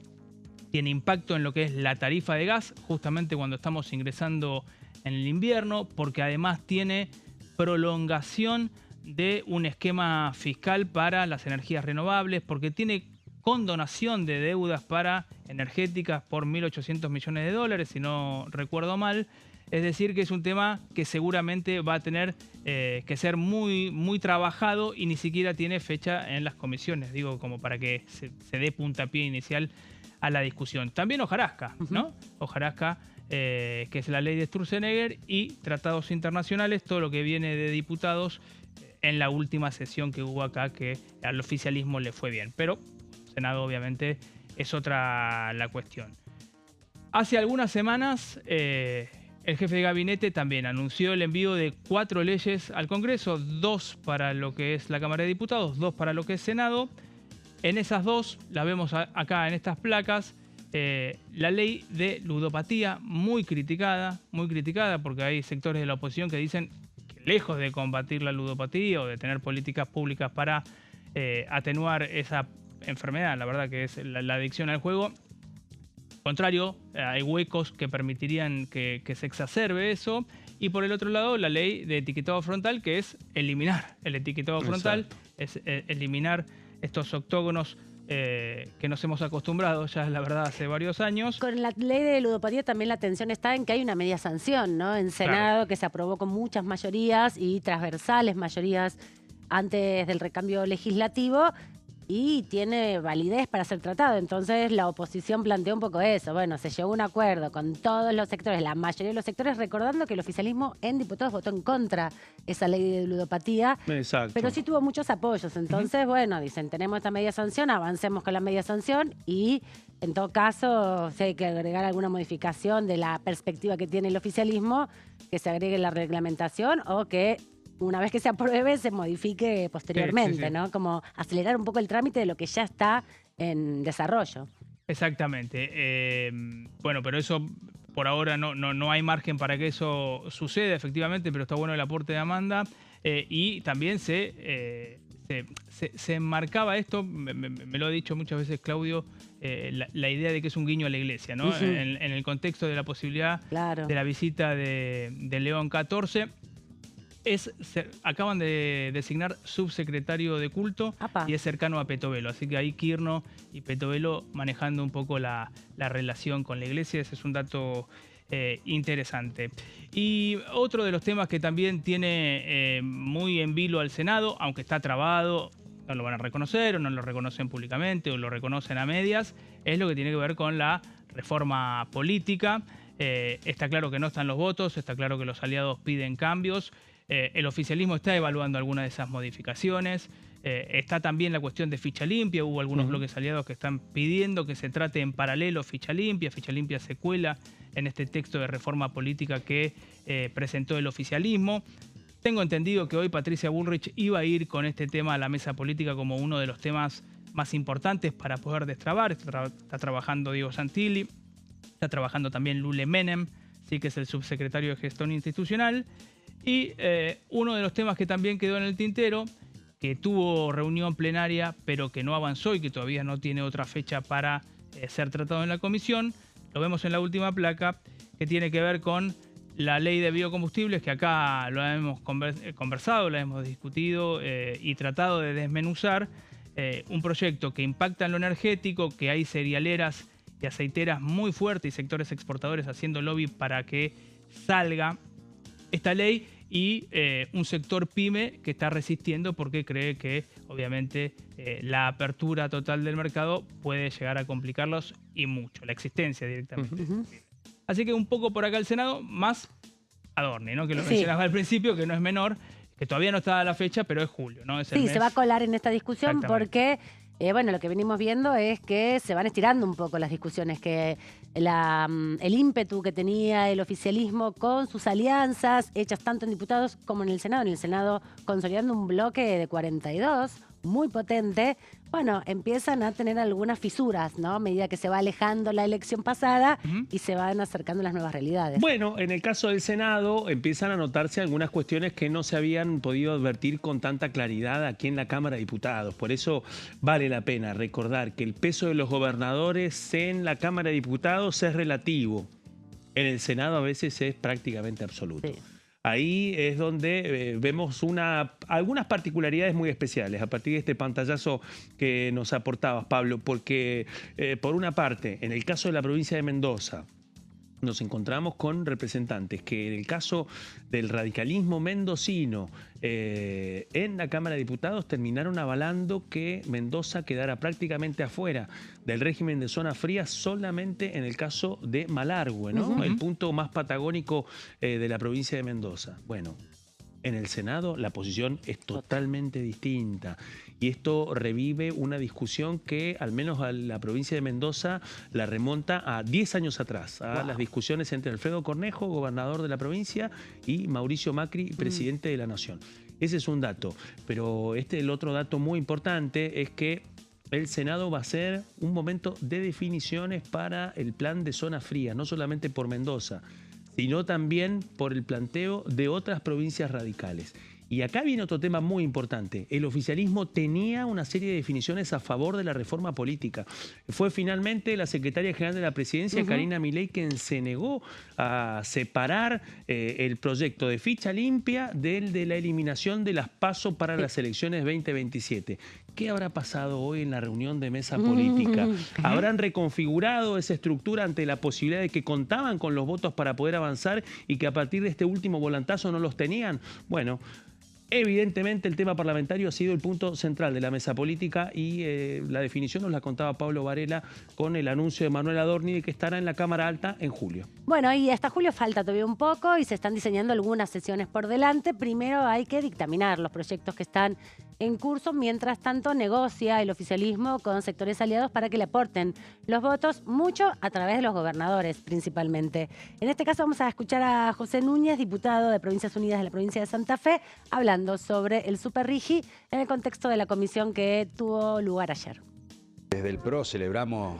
tiene impacto en lo que es la tarifa de gas, justamente cuando estamos ingresando en el invierno, porque además tiene prolongación de un esquema fiscal para las energías renovables, porque tiene condonación de deudas para energéticas por 1.800 millones de dólares, si no recuerdo mal. Es decir, que es un tema que seguramente va a tener que ser muy, muy trabajado y ni siquiera tiene fecha en las comisiones, como para que se dé puntapié inicial a la discusión. También hojarasca, ¿no? Hojarasca, que es la ley de Sturzenegger, y tratados internacionales, todo lo que viene de diputados en la última sesión que hubo acá, que al oficialismo le fue bien. Pero Senado obviamente es otra la cuestión. Hace algunas semanas el jefe de gabinete también anunció el envío de 4 leyes al Congreso, 2 para lo que es la Cámara de Diputados, 2 para lo que es Senado. En esas 2, las vemos acá en estas placas, la ley de ludopatía, muy criticada porque hay sectores de la oposición que dicen que lejos de combatir la ludopatía o de tener políticas públicas para atenuar esa enfermedad, la verdad que es la adicción al juego, contrario, hay huecos que permitirían que se exacerbe eso. Y por el otro lado, la ley de etiquetado frontal, que es eliminar el etiquetado frontal, es eliminar estos octógonos que nos hemos acostumbrado ya, la verdad, hace varios años. Con la ley de ludopatía también la atención está en que hay una media sanción, ¿no? En Senado, que se aprobó con muchas mayorías y transversales mayorías antes del recambio legislativo, y tiene validez para ser tratado. Entonces la oposición planteó un poco eso. Bueno, se llegó a un acuerdo con todos los sectores, la mayoría de los sectores, recordando que el oficialismo en diputados votó en contra esa ley de ludopatía. Exacto. Pero sí tuvo muchos apoyos. Entonces, bueno, dicen, tenemos esta media sanción, avancemos con la media sanción y, en todo caso, si hay que agregar alguna modificación de la perspectiva que tiene el oficialismo, que se agregue la reglamentación o que una vez que se apruebe, se modifique posteriormente, sí. ¿no? Como acelerar un poco el trámite de lo que ya está en desarrollo. Exactamente. Bueno, pero eso por ahora no hay margen para que eso suceda, efectivamente, pero está bueno el aporte de Amanda. Y también se enmarcaba esto, me lo ha dicho muchas veces Claudio, la idea de que es un guiño a la iglesia, ¿no? En el contexto de la posibilidad de la visita de León XIV. Acaban de designar subsecretario de culto. Y es cercano a Petovelo, así que ahí Quirno y Petovelo manejando un poco la relación con la iglesia. Ese es un dato interesante. Y otro de los temas que también tiene muy en vilo al Senado, aunque está trabado, no lo van a reconocer o no lo reconocen públicamente o lo reconocen a medias, es lo que tiene que ver con la reforma política. Está claro que no están los votos, está claro que los aliados piden cambios. El oficialismo está evaluando algunas de esas modificaciones. Está también la cuestión de ficha limpia. Hubo algunos bloques aliados que están pidiendo que se trate en paralelo ficha limpia. Ficha limpia se cuela en este texto de reforma política que presentó el oficialismo. Tengo entendido que hoy Patricia Bullrich iba a ir con este tema a la mesa política como uno de los temas más importantes para poder destrabar. Está trabajando Diego Santilli, está trabajando también Lule Menem, sí, que es el subsecretario de Gestión Institucional. Y uno de los temas que también quedó en el tintero, que tuvo reunión plenaria, pero que no avanzó y que todavía no tiene otra fecha para ser tratado en la comisión, lo vemos en la última placa, que tiene que ver con la ley de biocombustibles, que acá lo hemos conversado, lo hemos discutido y tratado de desmenuzar. Un proyecto que impacta en lo energético, que hay cerealeras y aceiteras muy fuertes y sectores exportadores haciendo lobby para que salga esta ley, y un sector pyme que está resistiendo porque cree que obviamente la apertura total del mercado puede llegar a complicarlos y mucho, la existencia directamente. Así que un poco por acá el Senado, más Adorni, ¿no? Que lo mencionaba al principio, que no es menor, que todavía no está a la fecha, pero es julio, ¿no? Es el mes. Se va a colar en esta discusión porque bueno, lo que venimos viendo es que se van estirando un poco las discusiones, que el ímpetu que tenía el oficialismo con sus alianzas, hechas tanto en diputados como en el Senado consolidando un bloque de 42, muy potente, bueno, empiezan a tener algunas fisuras, ¿no? A medida que se va alejando la elección pasada y se van acercando las nuevas realidades. Bueno, en el caso del Senado empiezan a notarse algunas cuestiones que no se habían podido advertir con tanta claridad aquí en la Cámara de Diputados. Por eso vale la pena recordar que el peso de los gobernadores en la Cámara de Diputados es relativo. En el Senado a veces es prácticamente absoluto. Ahí es donde vemos algunas particularidades muy especiales a partir de este pantallazo que nos aportabas, Pablo, porque por una parte, en el caso de la provincia de Mendoza, nos encontramos con representantes que en el caso del radicalismo mendocino en la Cámara de Diputados terminaron avalando que Mendoza quedara prácticamente afuera del régimen de zona fría solamente en el caso de Malargüe, ¿no? El punto más patagónico de la provincia de Mendoza. Bueno, en el Senado la posición es totalmente distinta y esto revive una discusión que al menos a la provincia de Mendoza la remonta a 10 años atrás, a las discusiones entre Alfredo Cornejo, gobernador de la provincia, y Mauricio Macri, presidente de la Nación. Ese es un dato, pero el otro dato muy importante es que el Senado va a ser un momento de definiciones para el plan de zona fría, no solamente por Mendoza, sino también por el planteo de otras provincias radicales. Y acá viene otro tema muy importante. El oficialismo tenía una serie de definiciones a favor de la reforma política. Fue finalmente la secretaria general de la presidencia, Karina Milei, quien se negó a separar el proyecto de ficha limpia del de la eliminación de las PASO para las elecciones 2027. ¿Qué habrá pasado hoy en la reunión de mesa política? ¿Habrán reconfigurado esa estructura ante la posibilidad de que contaban con los votos para poder avanzar y que a partir de este último volantazo no los tenían? Bueno, evidentemente el tema parlamentario ha sido el punto central de la mesa política y la definición nos la contaba Pablo Varela con el anuncio de Manuel Adorni de que estará en la Cámara Alta en julio. Bueno, y hasta julio falta todavía un poco y se están diseñando algunas sesiones por delante. Primero hay que dictaminar los proyectos que están en curso. Mientras tanto, negocia el oficialismo con sectores aliados para que le aporten los votos, mucho a través de los gobernadores principalmente. En este caso vamos a escuchar a José Núñez, diputado de Provincias Unidas de la provincia de Santa Fe, hablando sobre el Super Rigi en el contexto de la comisión que tuvo lugar ayer. Desde el PRO celebramos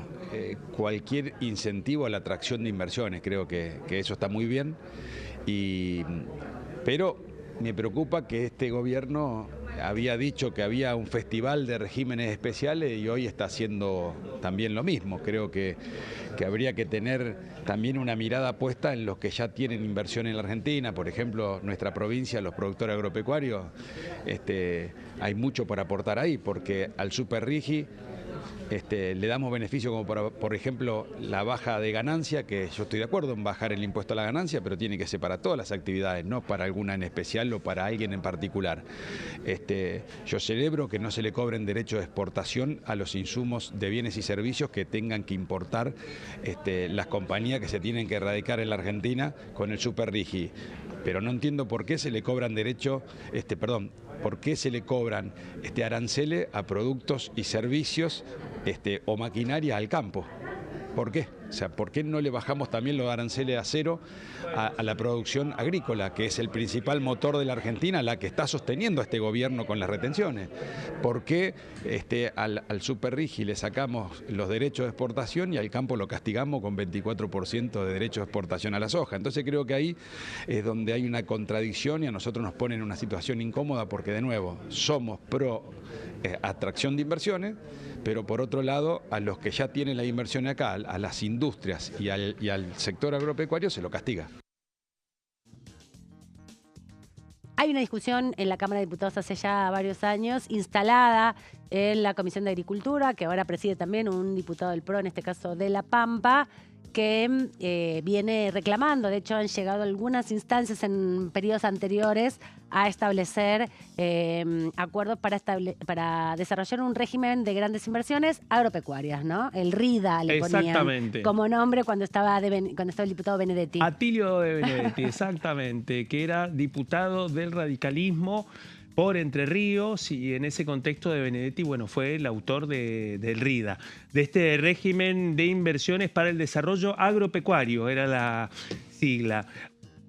cualquier incentivo a la atracción de inversiones, creo que eso está muy bien, pero me preocupa que este gobierno había dicho que había un festival de regímenes especiales y hoy está haciendo también lo mismo. Creo que habría que tener también una mirada puesta en los que ya tienen inversión en la Argentina. Por ejemplo, nuestra provincia, los productores agropecuarios, hay mucho por aportar ahí, porque al Super Rigi le damos beneficio como por ejemplo la baja de ganancia, que yo estoy de acuerdo en bajar el impuesto a la ganancia, pero tiene que ser para todas las actividades, no para alguna en especial o para alguien en particular. Yo celebro que no se le cobren derechos de exportación a los insumos de bienes y servicios que tengan que importar las compañías que se tienen que radicar en la Argentina con el Super Rigi. Pero no entiendo por qué se le cobran por qué se le cobran aranceles a productos y servicios o maquinaria al campo. ¿Por qué? O sea, ¿por qué no le bajamos también los aranceles a cero a la producción agrícola, que es el principal motor de la Argentina, la que está sosteniendo a este gobierno con las retenciones? ¿Por qué al Super Rigi le sacamos los derechos de exportación y al campo lo castigamos con 24% de derechos de exportación a la soja? Entonces creo que ahí es donde hay una contradicción y a nosotros nos ponen en una situación incómoda porque, de nuevo, somos pro atracción de inversiones, pero por otro lado, a los que ya tienen la inversión acá, a las industrias y al sector agropecuario se lo castiga. Hay una discusión en la Cámara de Diputados hace ya varios años, instalada en la Comisión de Agricultura, que ahora preside también un diputado del PRO, en este caso de La Pampa, que viene reclamando. De hecho, han llegado algunas instancias en periodos anteriores a establecer acuerdos para desarrollar un régimen de grandes inversiones agropecuarias, ¿no? El RIDA le ponían como nombre cuando estaba el diputado Benedetti. Atilio de Benedetti, exactamente, que era diputado del radicalismo por Entre Ríos, y en ese contexto de Benedetti, bueno, fue el autor del RIDA, de este régimen de inversiones para el desarrollo agropecuario, era la sigla.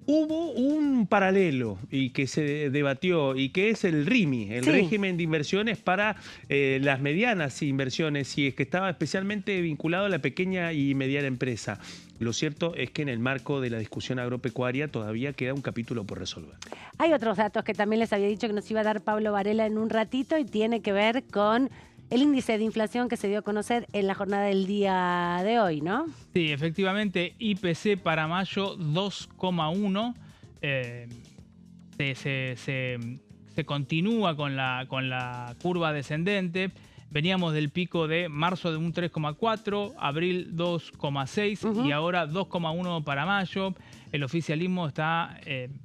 Hubo un paralelo y que se debatió y que es el RIMI, el régimen de inversiones para las medianas inversiones, y es que estaba especialmente vinculado a la pequeña y mediana empresa. Lo cierto es que en el marco de la discusión agropecuaria todavía queda un capítulo por resolver. Hay otros datos que también les había dicho que nos iba a dar Pablo Varela en un ratito y tiene que ver con el índice de inflación que se dio a conocer en la jornada del día de hoy, ¿no? Sí, efectivamente, IPC para mayo 2,1. Se continúa con la curva descendente. Veníamos del pico de marzo de un 3,4, abril 2,6 y ahora 2,1 para mayo. El oficialismo está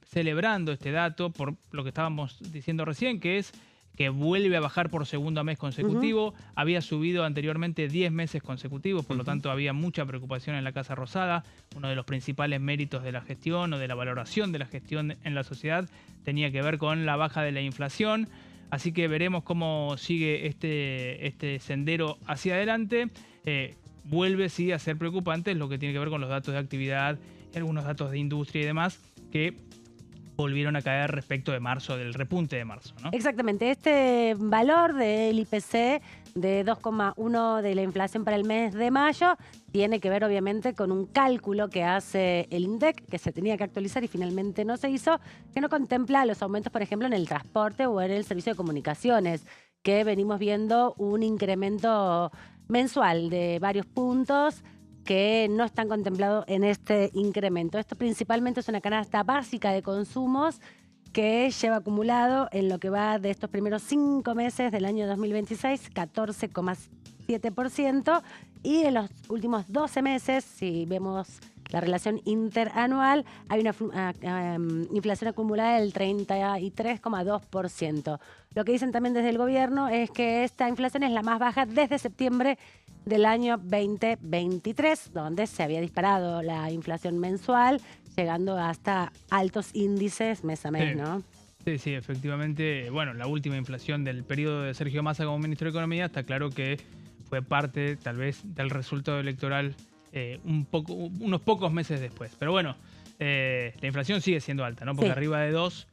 celebrando este dato por lo que estábamos diciendo recién, que es que vuelve a bajar por segundo mes consecutivo. Había subido anteriormente 10 meses consecutivos, por lo tanto había mucha preocupación en la Casa Rosada. Uno de los principales méritos de la gestión o de la valoración de la gestión en la sociedad tenía que ver con la baja de la inflación. Así que veremos cómo sigue este sendero hacia adelante. Vuelve sí a ser preocupante lo que tiene que ver con los datos de actividad y algunos datos de industria y demás, que volvieron a caer respecto de marzo, del repunte de marzo, ¿no? Exactamente. Este valor del IPC de 2,1 de la inflación para el mes de mayo tiene que ver obviamente con un cálculo que hace el INDEC, que se tenía que actualizar y finalmente no se hizo, que no contempla los aumentos, por ejemplo, en el transporte o en el servicio de comunicaciones, que venimos viendo un incremento mensual de varios puntos que no están contemplados en este incremento. Esto principalmente es una canasta básica de consumos que lleva acumulado en lo que va de estos primeros 5 meses del año 2026, 14,7%, y en los últimos 12 meses, si vemos la relación interanual, hay una inflación acumulada del 33,2%. Lo que dicen también desde el gobierno es que esta inflación es la más baja desde septiembre del año 2023, donde se había disparado la inflación mensual, llegando hasta altos índices mes a mes, Sí. ¿no? Sí, efectivamente. Bueno, la última inflación del periodo de Sergio Massa como ministro de Economía está claro que fue parte, tal vez, del resultado electoral unos pocos meses después. Pero bueno, la inflación sigue siendo alta, ¿no? Porque Sí. arriba de 2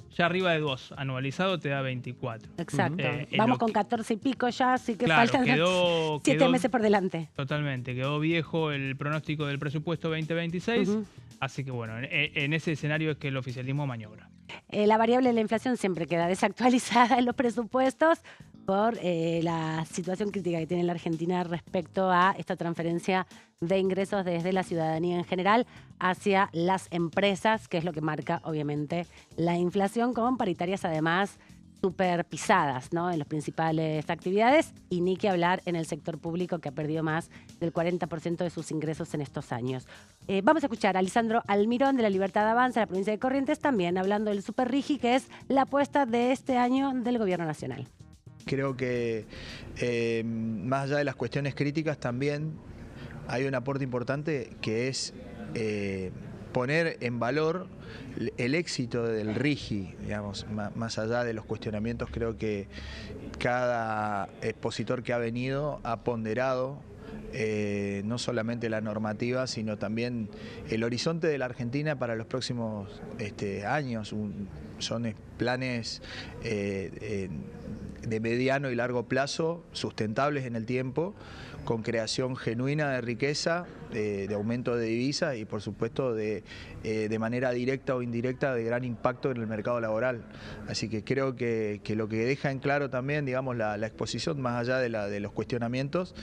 anualizado te da 24. Exacto. En Vamos lo con que- 14 y pico ya, así que Claro, faltan 7 meses por delante. Totalmente, quedó viejo el pronóstico del presupuesto 2026, Ujú. así que bueno, en ese escenario es que el oficialismo maniobra. La variable de la inflación siempre queda desactualizada en los presupuestos por la situación crítica que tiene la Argentina respecto a esta transferencia de ingresos desde la ciudadanía en general hacia las empresas, que es lo que marca obviamente la inflación, con paritarias además súper pisadas, ¿no? En las principales actividades, y ni que hablar en el sector público, que ha perdido más del 40% de sus ingresos en estos años. Vamos a escuchar a Lisandro Almirón de la Libertad Avanza, de la provincia de Corrientes, también hablando del Super Rigi, que es la apuesta de este año del Gobierno Nacional. Creo que más allá de las cuestiones críticas también hay un aporte importante que es poner en valor el éxito del RIGI, digamos, más allá de los cuestionamientos. Creo que cada expositor que ha venido ha ponderado no solamente la normativa, sino también el horizonte de la Argentina para los próximos años. Son planes de mediano y largo plazo, sustentables en el tiempo, con creación genuina de riqueza, de aumento de divisas y por supuesto de manera directa o indirecta de gran impacto en el mercado laboral. Así que creo que lo que deja en claro también, digamos, la exposición, más allá de los cuestionamientos,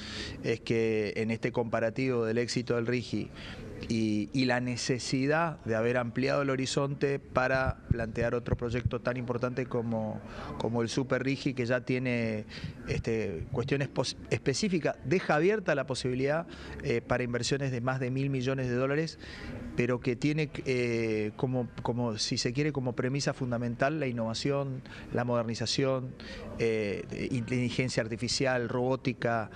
es que en este comparativo del éxito del RIGI y la necesidad de haber ampliado el horizonte para plantear otro proyecto tan importante como el Super RIGI, que ya tiene cuestiones específicas, deja abierta la posibilidad para inversiones de más de 1.000 millones de dólares, pero que tiene como si se quiere, como premisa fundamental la innovación, la modernización, inteligencia artificial, robótica,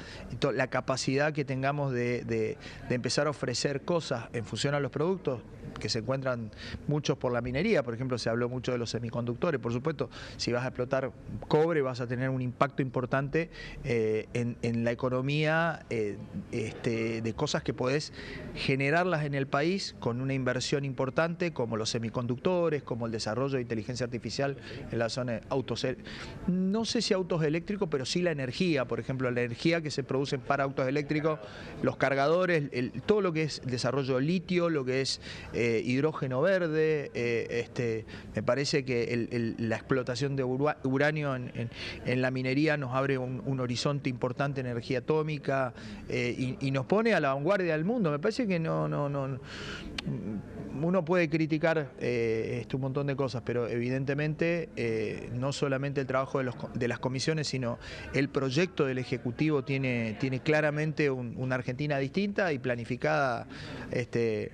la capacidad que tengamos de empezar a ofrecer cosas en función a los productos, que se encuentran muchos por la minería. Por ejemplo, se habló mucho de los semiconductores. Por supuesto, si vas a explotar cobre, vas a tener un impacto importante en la economía, de cosas que podés generarlas en el país con una inversión importante, como los semiconductores, como el desarrollo de inteligencia artificial en la zona de autos. No sé si autos eléctricos, pero sí la energía. Por ejemplo, la energía que se produce para autos eléctricos, los cargadores, todo lo que es desarrollo de litio, lo que es hidrógeno verde. Me parece que la explotación de uranio en la minería nos abre un horizonte importante en energía atómica y nos pone a la vanguardia del mundo. Me parece que no uno puede criticar un montón de cosas, pero evidentemente no solamente el trabajo de las comisiones, sino el proyecto del Ejecutivo tiene claramente una Argentina distinta y planificada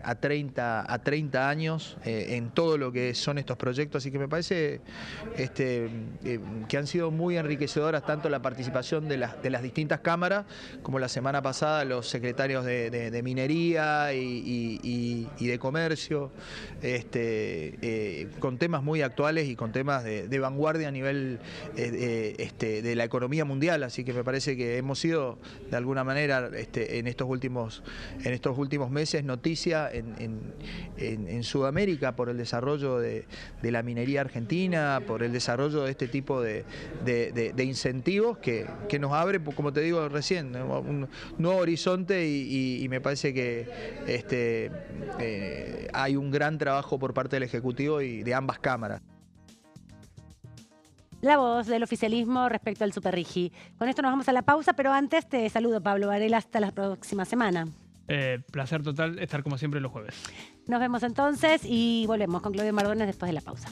a 30 años en todo lo que son estos proyectos. Así que me parece que han sido muy enriquecedoras tanto la participación de las distintas cámaras, como la semana pasada los secretarios de Minería y de comercio, con temas muy actuales y con temas de vanguardia a nivel de la economía mundial. Así que me parece que hemos sido de alguna manera en estos últimos meses noticia en Sudamérica por el desarrollo de la minería argentina, por el desarrollo de este tipo de incentivos que nos abre, como te digo recién, un nuevo horizonte y me parece que hay un gran trabajo por parte del Ejecutivo y de ambas cámaras. La voz del oficialismo respecto al Superrigi. Con esto nos vamos a la pausa, pero antes te saludo, Pablo Varela, hasta la próxima semana. Placer total estar como siempre los jueves. Nos vemos entonces y volvemos con Claudio Mardones después de la pausa.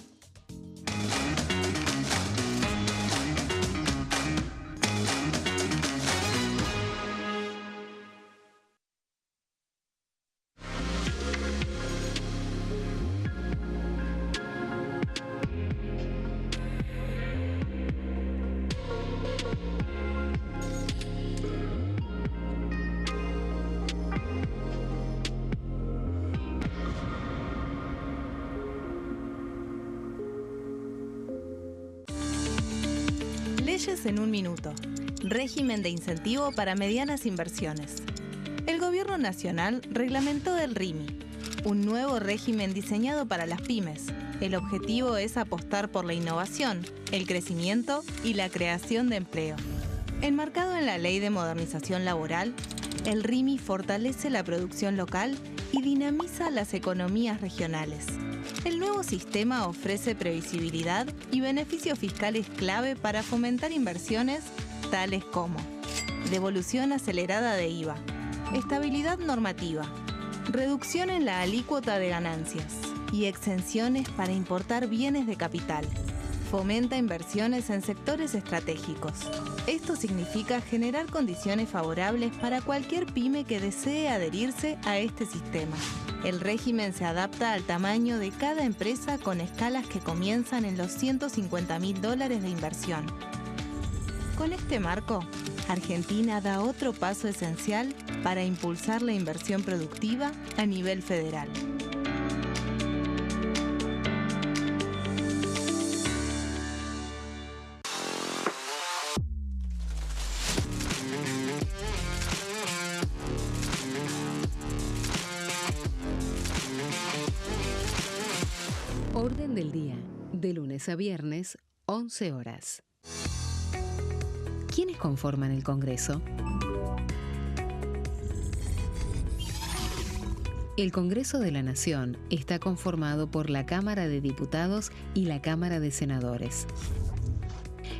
Leyes en un minuto. Régimen de incentivo para medianas inversiones. El Gobierno Nacional reglamentó el RIMI, un nuevo régimen diseñado para las pymes. El objetivo es apostar por la innovación, el crecimiento y la creación de empleo. Enmarcado en la Ley de Modernización Laboral, el RIMI fortalece la producción local y dinamiza las economías regionales. El nuevo sistema ofrece previsibilidad y beneficios fiscales clave para fomentar inversiones tales como devolución acelerada de IVA, estabilidad normativa, reducción en la alícuota de ganancias y exenciones para importar bienes de capital. Fomenta inversiones en sectores estratégicos. Esto significa generar condiciones favorables para cualquier pyme que desee adherirse a este sistema. El régimen se adapta al tamaño de cada empresa con escalas que comienzan en los $150.000 de inversión. Con este marco, Argentina da otro paso esencial para impulsar la inversión productiva a nivel federal. Orden del día, de lunes a viernes, 11 horas. ¿Quiénes conforman el Congreso? El Congreso de la Nación está conformado por la Cámara de Diputados y la Cámara de Senadores.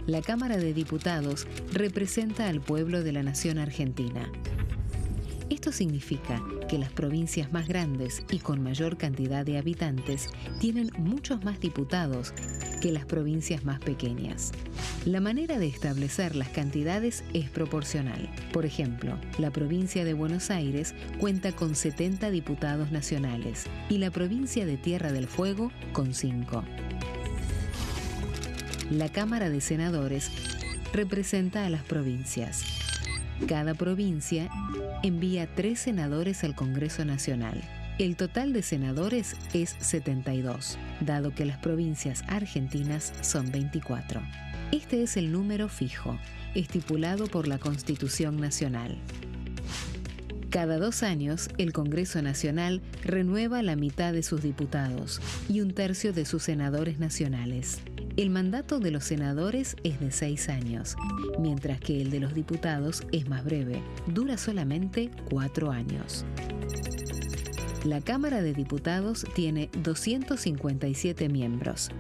La Cámara de Diputados representa al pueblo de la nación argentina. Esto significa que las provincias más grandes y con mayor cantidad de habitantes tienen muchos más diputados que las provincias más pequeñas. La manera de establecer las cantidades es proporcional. Por ejemplo, la provincia de Buenos Aires cuenta con 70 diputados nacionales y la provincia de Tierra del Fuego con 5. La Cámara de Senadores representa a las provincias. Cada provincia envía 3 senadores al Congreso Nacional. El total de senadores es 72, dado que las provincias argentinas son 24. Este es el número fijo, estipulado por la Constitución Nacional. Cada 2 años, el Congreso Nacional renueva la mitad de sus diputados y 1/3 de sus senadores nacionales. El mandato de los senadores es de 6 años, mientras que el de los diputados es más breve, dura solamente 4 años. La Cámara de Diputados tiene 257 miembros.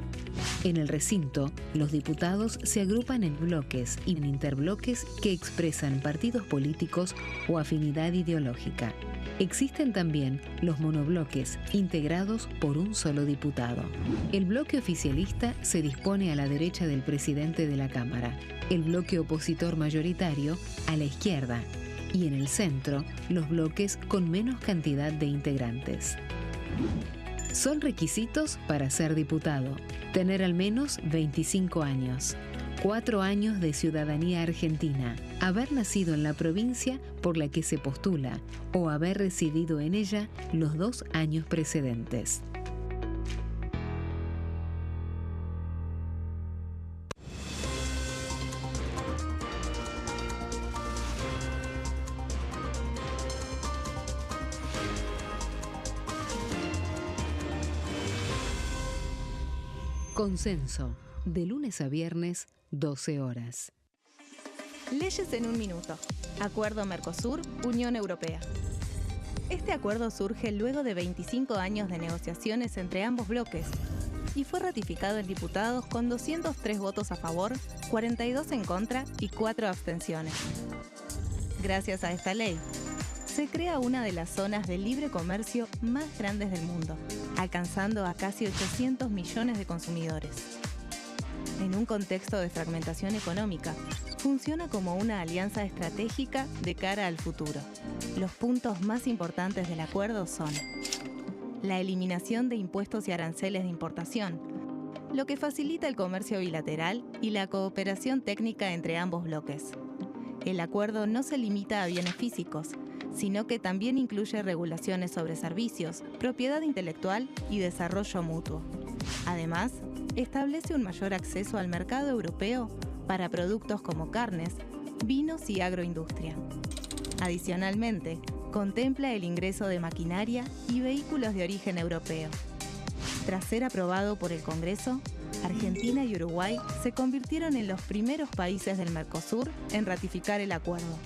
En el recinto, los diputados se agrupan en bloques y en interbloques que expresan partidos políticos o afinidad ideológica. Existen también los monobloques, integrados por un solo diputado. El bloque oficialista se dispone a la derecha del presidente de la Cámara, el bloque opositor mayoritario a la izquierda, y en el centro, los bloques con menos cantidad de integrantes. Son requisitos para ser diputado: tener al menos 25 años, 4 años de ciudadanía argentina, haber nacido en la provincia por la que se postula o haber residido en ella los 2 años precedentes. Consenso, de lunes a viernes, 12 horas. Leyes en un minuto. Acuerdo Mercosur-Unión Europea. Este acuerdo surge luego de 25 años de negociaciones entre ambos bloques y fue ratificado en diputados con 203 votos a favor, 42 en contra y 4 abstenciones. Gracias a esta ley, se crea una de las zonas de libre comercio más grandes del mundo, alcanzando a casi 800 millones de consumidores. En un contexto de fragmentación económica, funciona como una alianza estratégica de cara al futuro. Los puntos más importantes del acuerdo son la eliminación de impuestos y aranceles de importación, lo que facilita el comercio bilateral y la cooperación técnica entre ambos bloques. El acuerdo no se limita a bienes físicos, sino que también incluye regulaciones sobre servicios, propiedad intelectual y desarrollo mutuo. Además, establece un mayor acceso al mercado europeo para productos como carnes, vinos y agroindustria. Adicionalmente, contempla el ingreso de maquinaria y vehículos de origen europeo. Tras ser aprobado por el Congreso, Argentina y Uruguay se convirtieron en los primeros países del Mercosur en ratificar el acuerdo.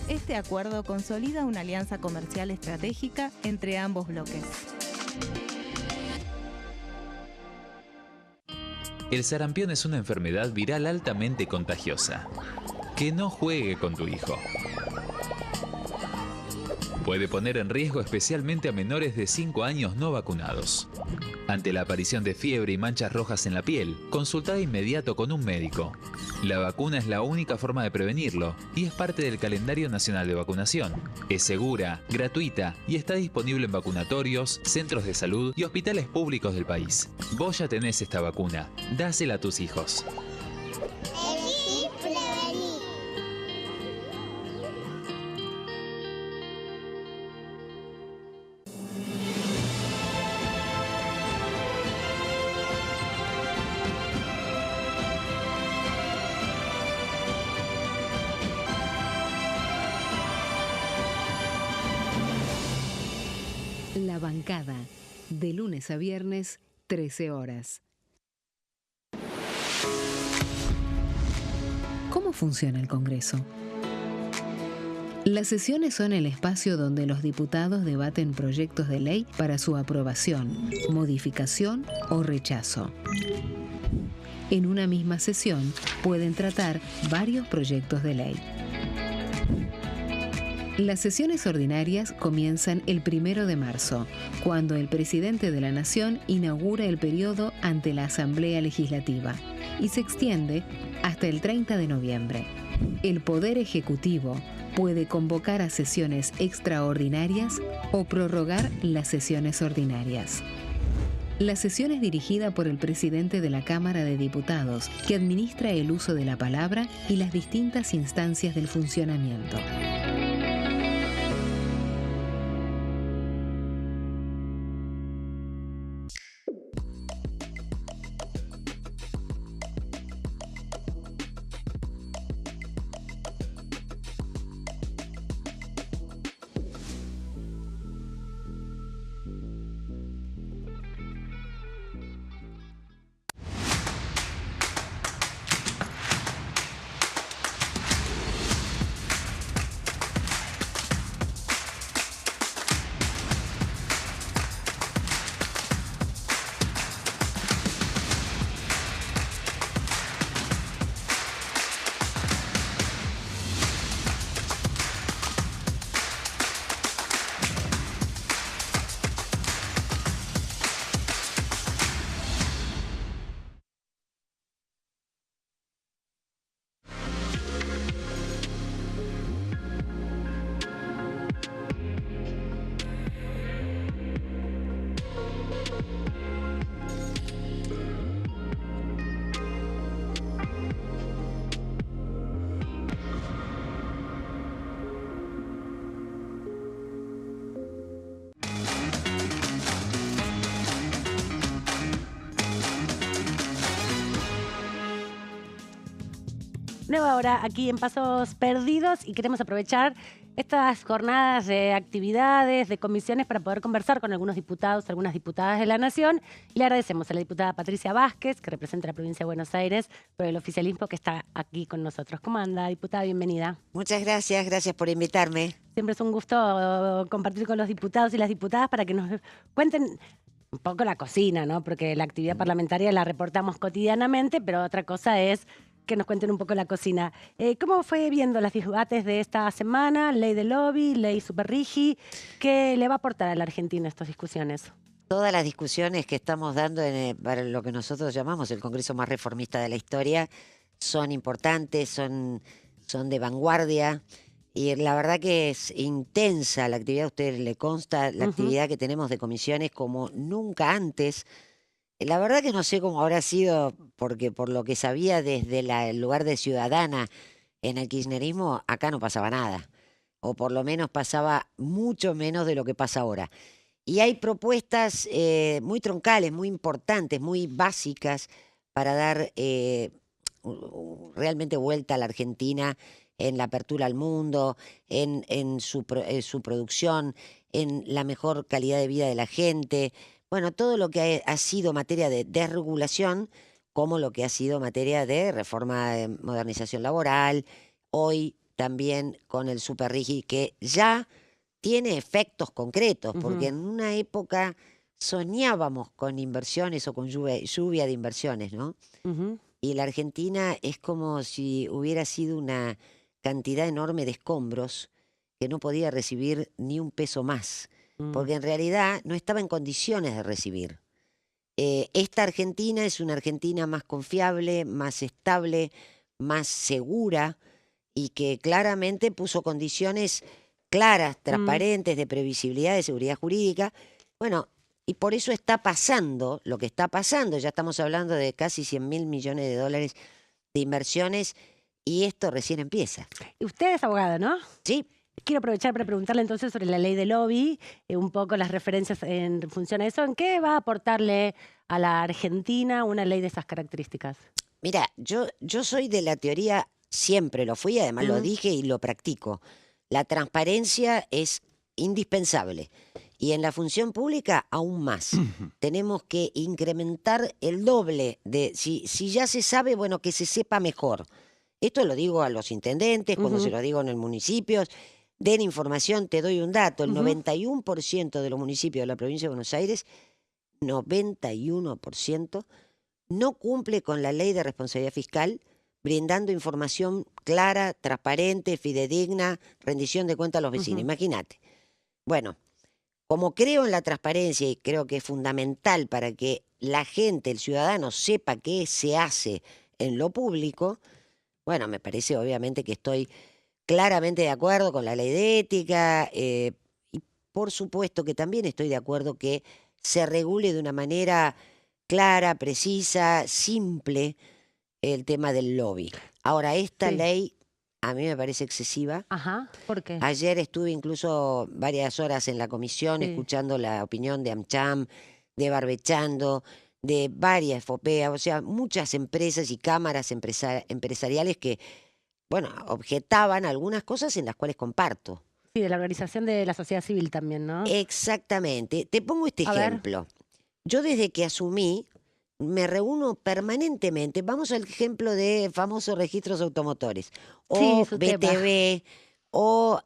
Este acuerdo consolida una alianza comercial estratégica entre ambos bloques. El sarampión es una enfermedad viral altamente contagiosa. Que no juegue con tu hijo. Puede poner en riesgo especialmente a menores de 5 años no vacunados. Ante la aparición de fiebre y manchas rojas en la piel, consulta de inmediato con un médico. La vacuna es la única forma de prevenirlo y es parte del calendario nacional de vacunación. Es segura, gratuita y está disponible en vacunatorios, centros de salud y hospitales públicos del país. Vos ya tenés esta vacuna, dásela a tus hijos. La bancada, de lunes a viernes, 13 horas. ¿Cómo funciona el Congreso? Las sesiones son el espacio donde los diputados debaten proyectos de ley para su aprobación, modificación o rechazo. En una misma sesión pueden tratar varios proyectos de ley. Las sesiones ordinarias comienzan el 1 de marzo, cuando el presidente de la Nación inaugura el periodo ante la Asamblea Legislativa y se extiende hasta el 30 de noviembre. El Poder Ejecutivo puede convocar a sesiones extraordinarias o prorrogar las sesiones ordinarias. La sesión es dirigida por el presidente de la Cámara de Diputados, que administra el uso de la palabra y las distintas instancias del funcionamiento. Nueva hora aquí en Pasos Perdidos y queremos aprovechar estas jornadas de actividades, de comisiones para poder conversar con algunos diputados, algunas diputadas de la Nación. Y le agradecemos a la diputada Patricia Vázquez, que representa la provincia de Buenos Aires, por el oficialismo que está aquí con nosotros. ¿Cómo anda, diputada? Bienvenida. Muchas gracias, gracias por invitarme. Siempre es un gusto compartir con los diputados y las diputadas para que nos cuenten un poco la cocina, ¿no? Porque la actividad parlamentaria la reportamos cotidianamente, pero otra cosa es que nos cuenten un poco la cocina. ¿Cómo fue viendo los debates de esta semana? Ley de lobby, ley Superrigi. ¿Qué le va a aportar a la Argentina estas discusiones? Todas las discusiones que estamos dando para lo que nosotros llamamos el Congreso más reformista de la historia son importantes, son de vanguardia. Y la verdad que es intensa la actividad, a ustedes le consta, la actividad que tenemos de comisiones como nunca antes. La verdad que no sé cómo habrá sido, porque por lo que sabía desde el lugar de ciudadana en el kirchnerismo, acá no pasaba nada. O por lo menos pasaba mucho menos de lo que pasa ahora. Y hay propuestas muy troncales, muy importantes, muy básicas para dar realmente vuelta a la Argentina en la apertura al mundo, en su producción, en la mejor calidad de vida de la gente. Bueno, todo lo que ha sido materia de desregulación, como lo que ha sido materia de reforma de modernización laboral, hoy también con el Superrigi, que ya tiene efectos concretos, porque en una época soñábamos con inversiones o con lluvia de inversiones, ¿no? Y la Argentina es como si hubiera sido una cantidad enorme de escombros que no podía recibir ni un peso más, porque en realidad no estaba en condiciones de recibir. Esta Argentina es una Argentina más confiable, más estable, más segura y que claramente puso condiciones claras, transparentes, de previsibilidad, de seguridad jurídica. Bueno, y por eso está pasando lo que está pasando. Ya estamos hablando de casi 100.000 millones de dólares de inversiones y esto recién empieza. Usted es abogada, ¿no? Sí. Quiero aprovechar para preguntarle entonces sobre la ley de lobby, un poco las referencias en función a eso. ¿En qué va a aportarle a la Argentina una ley de esas características? Mira, yo soy de la teoría, siempre lo fui, además lo dije y lo practico. La transparencia es indispensable y en la función pública aún más. Tenemos que incrementar el doble de, si ya se sabe, bueno, que se sepa mejor. Esto lo digo a los intendentes, cuando se lo digo en el municipio. Den información, te doy un dato, el 91% de los municipios de la provincia de Buenos Aires, 91%, no cumple con la ley de responsabilidad fiscal, brindando información clara, transparente, fidedigna, rendición de cuentas a los vecinos. Imagínate. Bueno, como creo en la transparencia y creo que es fundamental para que la gente, el ciudadano, sepa qué se hace en lo público, bueno, me parece obviamente que estoy claramente de acuerdo con la ley de ética y por supuesto que también estoy de acuerdo que se regule de una manera clara, precisa, simple el tema del lobby. Ahora, esta ley a mí me parece excesiva. ¿Por qué? Ayer estuve incluso varias horas en la comisión escuchando la opinión de AmCham, de Barbechando, de varias FOPEA, o sea, muchas empresas y cámaras empresariales que, bueno, objetaban algunas cosas en las cuales comparto. Sí, de la organización de la sociedad civil también, ¿no? Exactamente. Te pongo este ejemplo. Yo desde que asumí, me reúno permanentemente. Vamos al ejemplo de famosos registros automotores, o BTV, o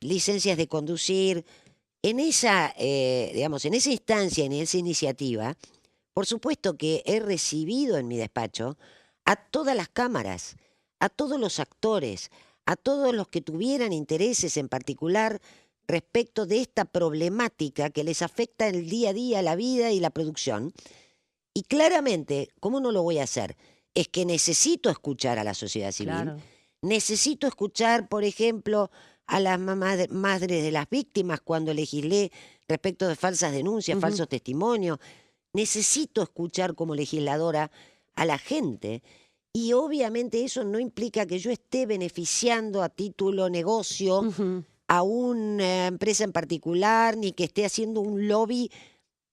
licencias de conducir. En esa, digamos, en esa instancia, en esa iniciativa, por supuesto que he recibido en mi despacho a todas las cámaras, a todos los actores, a todos los que tuvieran intereses en particular respecto de esta problemática que les afecta el día a día, la vida y la producción. Y claramente, ¿cómo no lo voy a hacer? Es que necesito escuchar a la sociedad civil. Necesito escuchar, por ejemplo, a las madres de las víctimas cuando legislé respecto de falsas denuncias, falsos testimonios. Necesito escuchar como legisladora a la gente. Y obviamente eso no implica que yo esté beneficiando a título negocio a una empresa en particular, ni que esté haciendo un lobby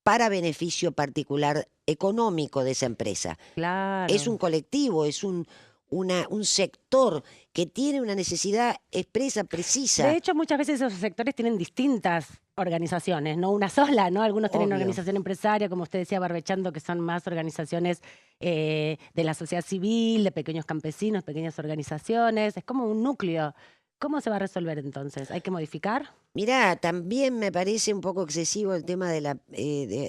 para beneficio particular económico de esa empresa. Claro. Es un colectivo, es un un sector que tiene una necesidad expresa, precisa. De hecho, muchas veces esos sectores tienen distintas organizaciones, no una sola, ¿no? Algunos tienen Obvio. organización empresaria, como usted decía, Barbechando, que son más organizaciones de la sociedad civil, de pequeños campesinos, pequeñas organizaciones. Es como un núcleo. ¿Cómo se va a resolver entonces? ¿Hay que modificar? Mirá, también me parece un poco excesivo el tema de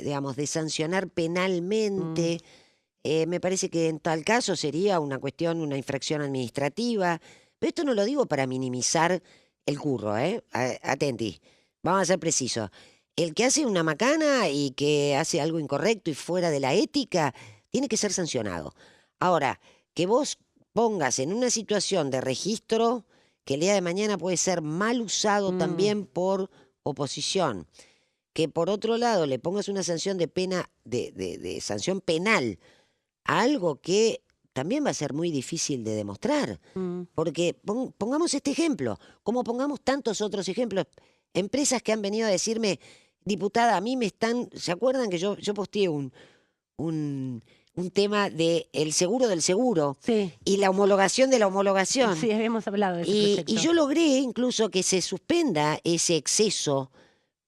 digamos, de sancionar penalmente. Me parece que en tal caso sería una infracción administrativa. Pero esto no lo digo para minimizar el curro, ¿eh? Atenti, vamos a ser precisos. El que hace una macana y que hace algo incorrecto y fuera de la ética, tiene que ser sancionado. Ahora, que vos pongas en una situación de registro que el día de mañana puede ser mal usado también por oposición, que por otro lado le pongas una sanción de pena, de sanción penal, algo que también va a ser muy difícil de demostrar. Porque pongamos este ejemplo, como pongamos tantos otros ejemplos, empresas que han venido a decirme, diputada, a mí me están, ¿se acuerdan que yo posteé un tema del seguro del seguro y la homologación de la homologación? Sí, habíamos hablado de ese proyecto. Y yo logré incluso que se suspenda ese exceso,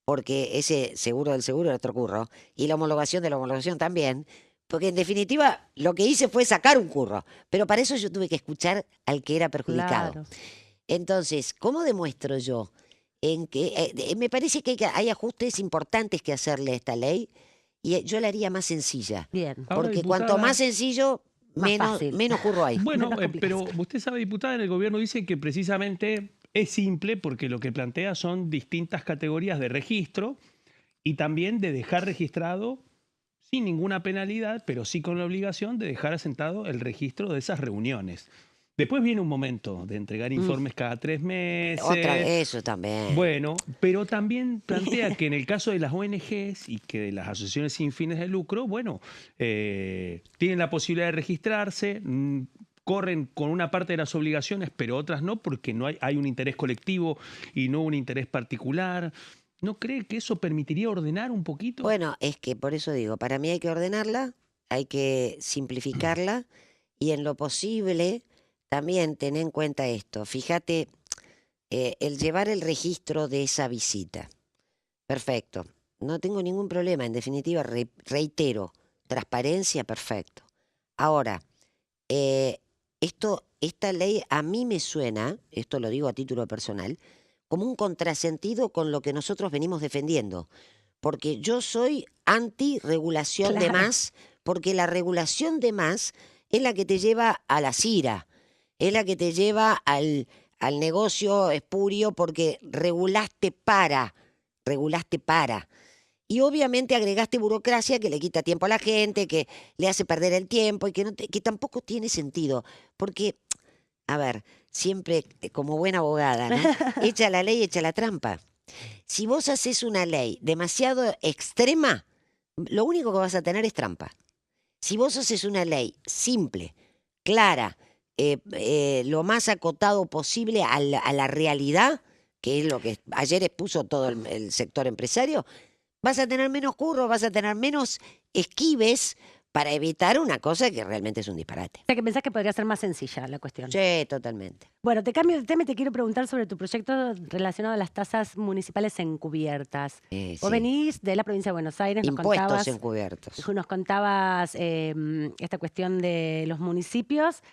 porque ese seguro del seguro era otro curro, y la homologación de la homologación también, porque en definitiva lo que hice fue sacar un curro, pero para eso yo tuve que escuchar al que era perjudicado. Claro. Entonces, ¿cómo demuestro yo en que me parece que hay ajustes importantes que hacerle a esta ley y yo la haría más sencilla? Bien. Ahora, Porque diputada, cuanto más sencillo, menos curro hay. Bueno, pero usted sabe, diputada, en el gobierno dicen que precisamente es simple porque lo que plantea son distintas categorías de registro y también de dejar registrado sin ninguna penalidad, pero sí con la obligación de dejar asentado el registro de esas reuniones. Después viene un momento de entregar informes cada 3 meses. Eso también. Bueno, pero también plantea que en el caso de las ONGs y que de las asociaciones sin fines de lucro, bueno, tienen la posibilidad de registrarse, corren con una parte de las obligaciones, pero otras no, porque no hay un interés colectivo y no un interés particular. ¿No cree que eso permitiría ordenar un poquito? Bueno, es que por eso digo, para mí hay que ordenarla, hay que simplificarla y en lo posible también tener en cuenta esto. Fíjate, el llevar el registro de esa visita. Perfecto, no tengo ningún problema, en definitiva, reitero, transparencia, perfecto. Ahora, esta ley a mí me suena, esto lo digo a título personal, como un contrasentido con lo que nosotros venimos defendiendo. Porque yo soy anti-regulación de más, porque la regulación de más es la que te lleva a la sira, es la que te lleva al negocio espurio porque regulaste para. Y obviamente agregaste burocracia que le quita tiempo a la gente, que le hace perder el tiempo y que tampoco tiene sentido. Porque, a ver, siempre como buena abogada, ¿no? Echa la ley, echa la trampa. Si vos haces una ley demasiado extrema, lo único que vas a tener es trampa. Si vos haces una ley simple, clara, lo más acotado posible a la realidad, que es lo que ayer expuso todo el sector empresario, vas a tener menos curro, vas a tener menos esquives para evitar una cosa que realmente es un disparate. O sea, que pensás que podría ser más sencilla la cuestión. Sí, totalmente. Bueno, te cambio de tema y te quiero preguntar sobre tu proyecto relacionado a las tasas municipales encubiertas. Vos venís de la provincia de Buenos Aires, Impuestos encubiertos. Nos contabas esta cuestión de los municipios.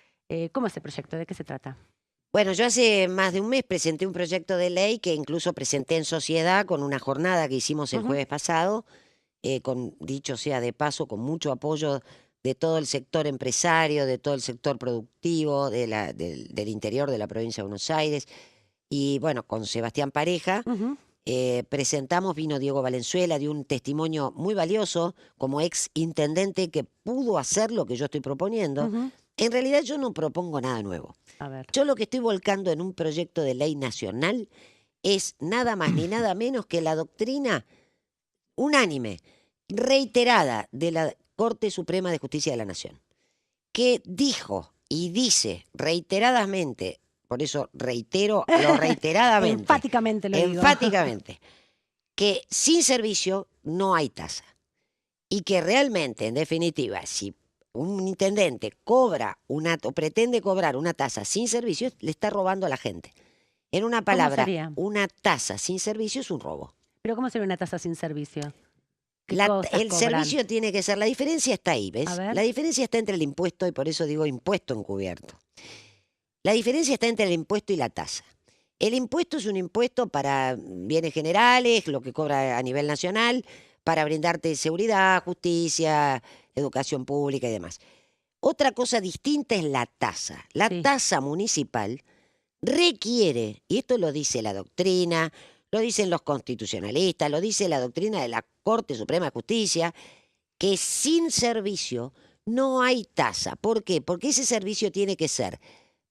¿Cómo es el proyecto? ¿De qué se trata? Bueno, yo hace más de un mes presenté un proyecto de ley que incluso presenté en sociedad con una jornada que hicimos el jueves pasado, dicho sea de paso, con mucho apoyo de todo el sector empresario, de todo el sector productivo del interior de la provincia de Buenos Aires. Y bueno, con Sebastián Pareja presentamos, vino Diego Valenzuela, dio un testimonio muy valioso como ex intendente que pudo hacer lo que yo estoy proponiendo. En realidad yo no propongo nada nuevo. A ver. Yo lo que estoy volcando en un proyecto de ley nacional es nada más ni nada menos que la doctrina unánime, reiterada de la Corte Suprema de Justicia de la Nación, que dijo y dice reiteradamente, por eso reitero lo reiteradamente. Enfáticamente lo digo. Enfáticamente, que sin servicio no hay tasa. Y que realmente, en definitiva, si un intendente cobra o pretende cobrar una tasa sin servicio, le está robando a la gente. En una palabra, sería? una tasa sin servicio es un robo. ¿Pero cómo sería una tasa sin servicio? ¿Qué El cosas cobran? servicio tiene que ser, la diferencia está ahí, ¿ves? A ver. La diferencia está entre el impuesto, y por eso digo impuesto encubierto. La diferencia está entre el impuesto y la tasa. El impuesto es un impuesto para bienes generales, lo que cobra a nivel nacional, para brindarte seguridad, justicia, educación pública y demás. Otra cosa distinta es la tasa. La tasa municipal requiere, y esto lo dice la doctrina, lo dicen los constitucionalistas, lo dice la doctrina de la Corte Suprema de Justicia, que sin servicio no hay tasa. ¿Por qué? Porque ese servicio tiene que ser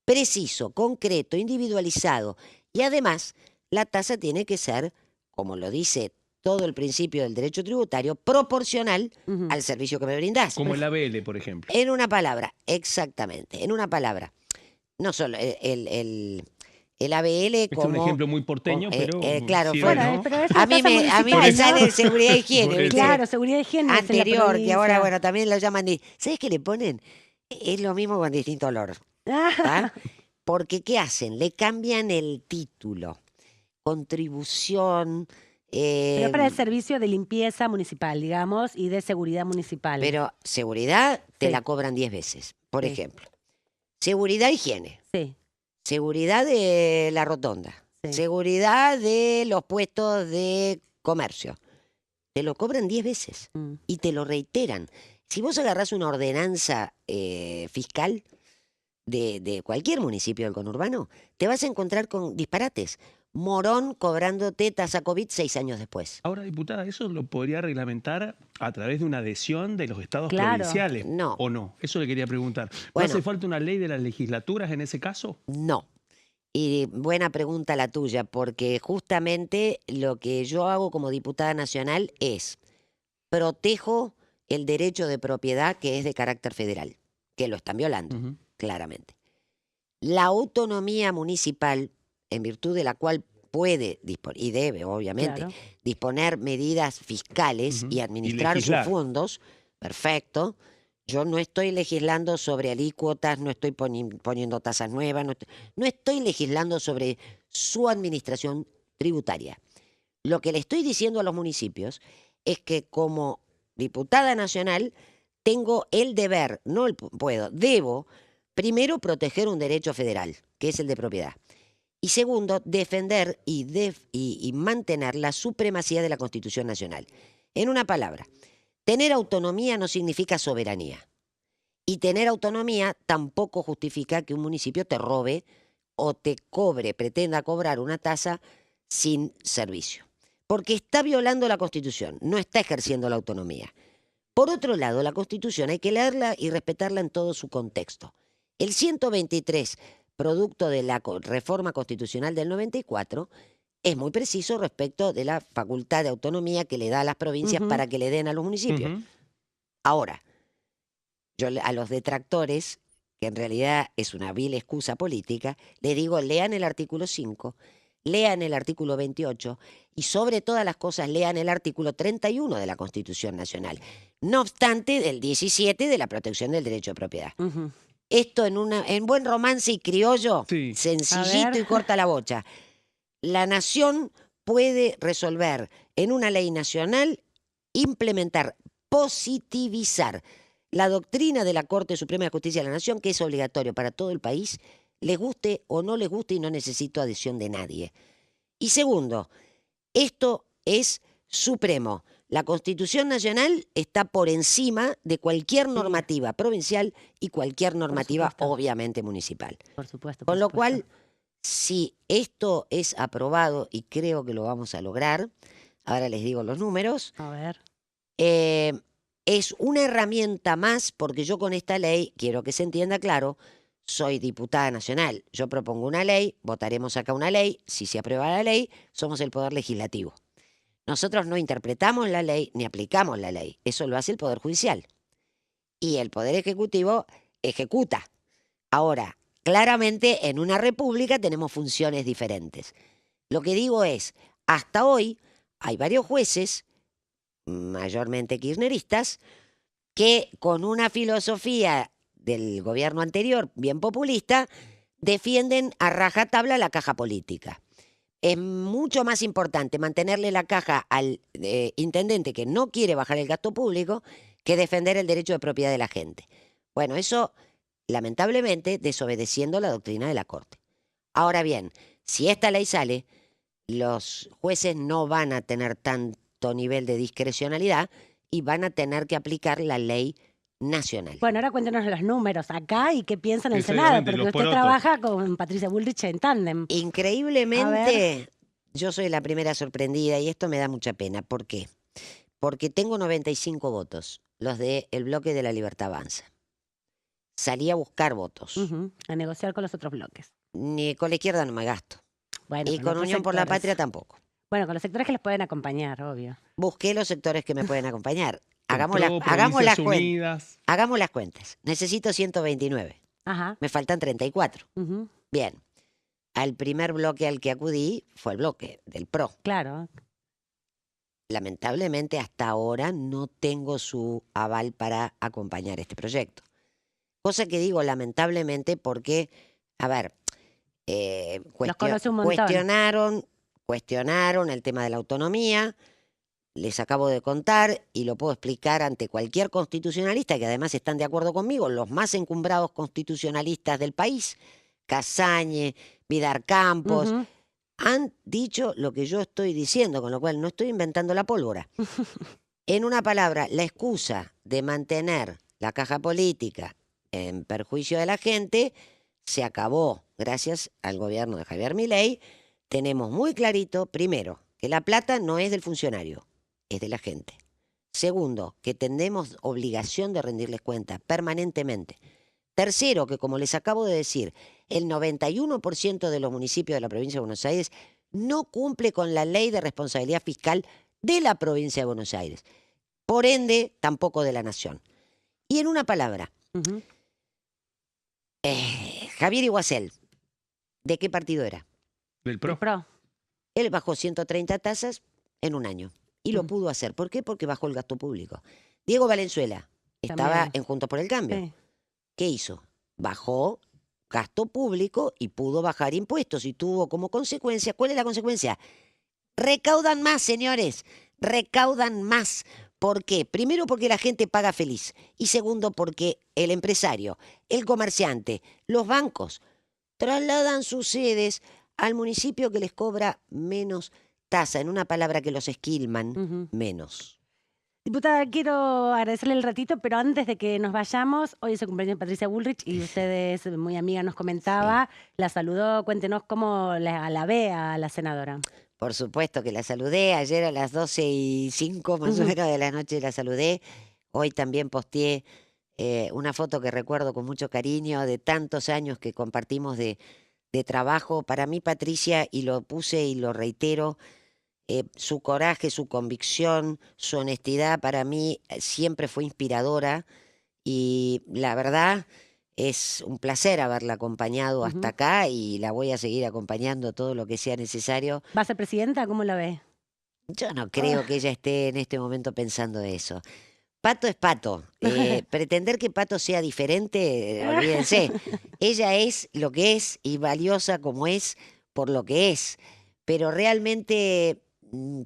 preciso, concreto, individualizado, y además la tasa tiene que ser, como lo dice todo el principio del derecho tributario, proporcional al servicio que me brindás. Como el ABL, por ejemplo. En una palabra, exactamente, en una palabra. No solo el ABL Este como... es un ejemplo muy porteño, pero... claro, sí, bueno, ¿no? pero es a mí tasa me municipal, sale ¿no? seguridad y higiene. ¿viste? Claro, seguridad y higiene. es en la Anterior, que provincia. ahora, bueno, también lo llaman... ¿Sabes qué le ponen? Es lo mismo con distinto olor. ¿tá? Porque, ¿qué hacen? Le cambian el título. Contribución... Pero para el servicio de limpieza municipal, digamos, y de seguridad municipal. Pero seguridad te Sí. la cobran 10 veces, por Sí. ejemplo. Seguridad higiene. Sí. Seguridad de la rotonda. Sí. Seguridad de los puestos de comercio. Te lo cobran 10 veces y te lo reiteran. Si vos agarrás una ordenanza fiscal de cualquier municipio del conurbano, te vas a encontrar con disparates. Morón cobrándote tasa COVID 6 años después. Ahora, diputada, ¿eso lo podría reglamentar a través de una adhesión de los estados Claro. provinciales? No. ¿O no? Eso le quería preguntar. ¿No Bueno. hace falta una ley de las legislaturas en ese caso? No. Y buena pregunta la tuya, porque justamente lo que yo hago como diputada nacional es protejo el derecho de propiedad que es de carácter federal, que lo están violando, claramente. La autonomía municipal, en virtud de la cual puede y debe, obviamente, Claro. disponer medidas fiscales y administrar sus legislar. fondos, perfecto. Yo no estoy legislando sobre alícuotas, no estoy poniendo tasas nuevas, no estoy legislando sobre su administración tributaria. Lo que le estoy diciendo a los municipios es que como diputada nacional tengo el deber, debo, primero proteger un derecho federal, que es el de propiedad. Y segundo, defender y mantener la supremacía de la Constitución Nacional. En una palabra, tener autonomía no significa soberanía. Y tener autonomía tampoco justifica que un municipio te robe o te pretenda cobrar una tasa sin servicio. Porque está violando la Constitución, no está ejerciendo la autonomía. Por otro lado, la Constitución hay que leerla y respetarla en todo su contexto. El 123, producto de la reforma constitucional del 94, es muy preciso respecto de la facultad de autonomía que le da a las provincias para que le den a los municipios. Ahora, yo a los detractores, que en realidad es una vil excusa política, le digo, lean el artículo 5, lean el artículo 28 y sobre todas las cosas lean el artículo 31 de la Constitución Nacional. No obstante, del 17 de la protección del derecho de propiedad. Esto en buen romance y criollo, sencillito y corta la bocha. La nación puede resolver en una ley nacional, implementar, positivizar la doctrina de la Corte Suprema de Justicia de la Nación, que es obligatorio para todo el país, les guste o no les guste y no necesito adhesión de nadie. Y segundo, esto es supremo. La Constitución Nacional está por encima de cualquier normativa provincial y cualquier normativa, obviamente, municipal. Por supuesto. Con lo cual, si esto es aprobado, y creo que lo vamos a lograr, ahora les digo los números. A ver. Es una herramienta más, porque yo con esta ley, quiero que se entienda claro, soy diputada nacional. Yo propongo una ley, votaremos acá una ley, si se aprueba la ley, somos el Poder Legislativo. Nosotros no interpretamos la ley ni aplicamos la ley, eso lo hace el Poder Judicial. Y el Poder Ejecutivo ejecuta. Ahora, claramente en una república tenemos funciones diferentes. Lo que digo es, hasta hoy hay varios jueces, mayormente kirchneristas, que con una filosofía del gobierno anterior, bien populista, defienden a rajatabla la caja política. Es mucho más importante mantenerle la caja al intendente que no quiere bajar el gasto público que defender el derecho de propiedad de la gente. Bueno, eso, lamentablemente, desobedeciendo la doctrina de la Corte. Ahora bien, si esta ley sale, los jueces no van a tener tanto nivel de discrecionalidad y van a tener que aplicar la ley nacional. Bueno, ahora cuéntenos los números acá y qué piensa en el Senado, Exactamente, porque los usted porotos. trabaja con Patricia Bullrich en tándem. Increíblemente, yo soy la primera sorprendida y esto me da mucha pena. ¿Por qué? Porque tengo 95 votos, los del bloque de la Libertad Avanza. Salí a buscar votos. A negociar con los otros bloques. Ni con la izquierda no me gasto. Bueno, Y con otros Unión por la sectores. Patria tampoco. Bueno, con los sectores que les pueden acompañar, obvio. Busqué los sectores que me pueden acompañar. Hagamos PRO, las Provincias cuentas. Unidas. Hagamos las cuentas. Necesito 129. Ajá. Me faltan 34. Ujú. Bien. Al primer bloque al que acudí fue el bloque del PRO. Claro. Lamentablemente hasta ahora no tengo su aval para acompañar este proyecto. Cosa que digo lamentablemente porque, a ver, Los conoce un montón. cuestionaron el tema de la autonomía. Les acabo de contar y lo puedo explicar ante cualquier constitucionalista que además están de acuerdo conmigo, los más encumbrados constitucionalistas del país, Casañe, Vidar Campos, han dicho lo que yo estoy diciendo, con lo cual no estoy inventando la pólvora. En una palabra, la excusa de mantener la caja política en perjuicio de la gente se acabó gracias al gobierno de Javier Milei. Tenemos muy clarito, primero, que la plata no es del funcionario, es de la gente. Segundo, que tenemos obligación de rendirles cuenta permanentemente. Tercero, que como les acabo de decir, el 91% de los municipios de la provincia de Buenos Aires no cumple con la ley de responsabilidad fiscal de la provincia de Buenos Aires. Por ende, tampoco de la nación. Y en una palabra, Javier Iguacel, ¿de qué partido era? Del PRO. Él bajó 130 tasas en un año. Y lo pudo hacer. ¿Por qué? Porque bajó el gasto público. Diego Valenzuela estaba También. en Juntos por el Cambio. Sí. ¿Qué hizo? Bajó gasto público y pudo bajar impuestos. Y tuvo como consecuencia, ¿cuál es la consecuencia? Recaudan más, señores. Recaudan más. ¿Por qué? Primero porque la gente paga feliz. Y segundo porque el empresario, el comerciante, los bancos trasladan sus sedes al municipio que les cobra menos tasa. En una palabra, que los esquilman menos. Diputada, quiero agradecerle el ratito, pero antes de que nos vayamos, hoy es el cumpleaños de Patricia Bullrich y ustedes, muy amiga, nos comentaba, la saludó. Cuéntenos cómo la ve a la senadora. Por supuesto que la saludé. Ayer a las 12:05 más o menos de la noche la saludé. Hoy también posteé una foto que recuerdo con mucho cariño de tantos años que compartimos de trabajo. Para mí, Patricia, y lo puse y lo reitero, su coraje, su convicción, su honestidad para mí siempre fue inspiradora y la verdad es un placer haberla acompañado hasta acá y la voy a seguir acompañando todo lo que sea necesario. ¿Va a ser presidenta? ¿Cómo la ve? Yo no creo que ella esté en este momento pensando eso. Pato es Pato. Pretender que Pato sea diferente, olvídense. Ella es lo que es y valiosa como es por lo que es. Pero realmente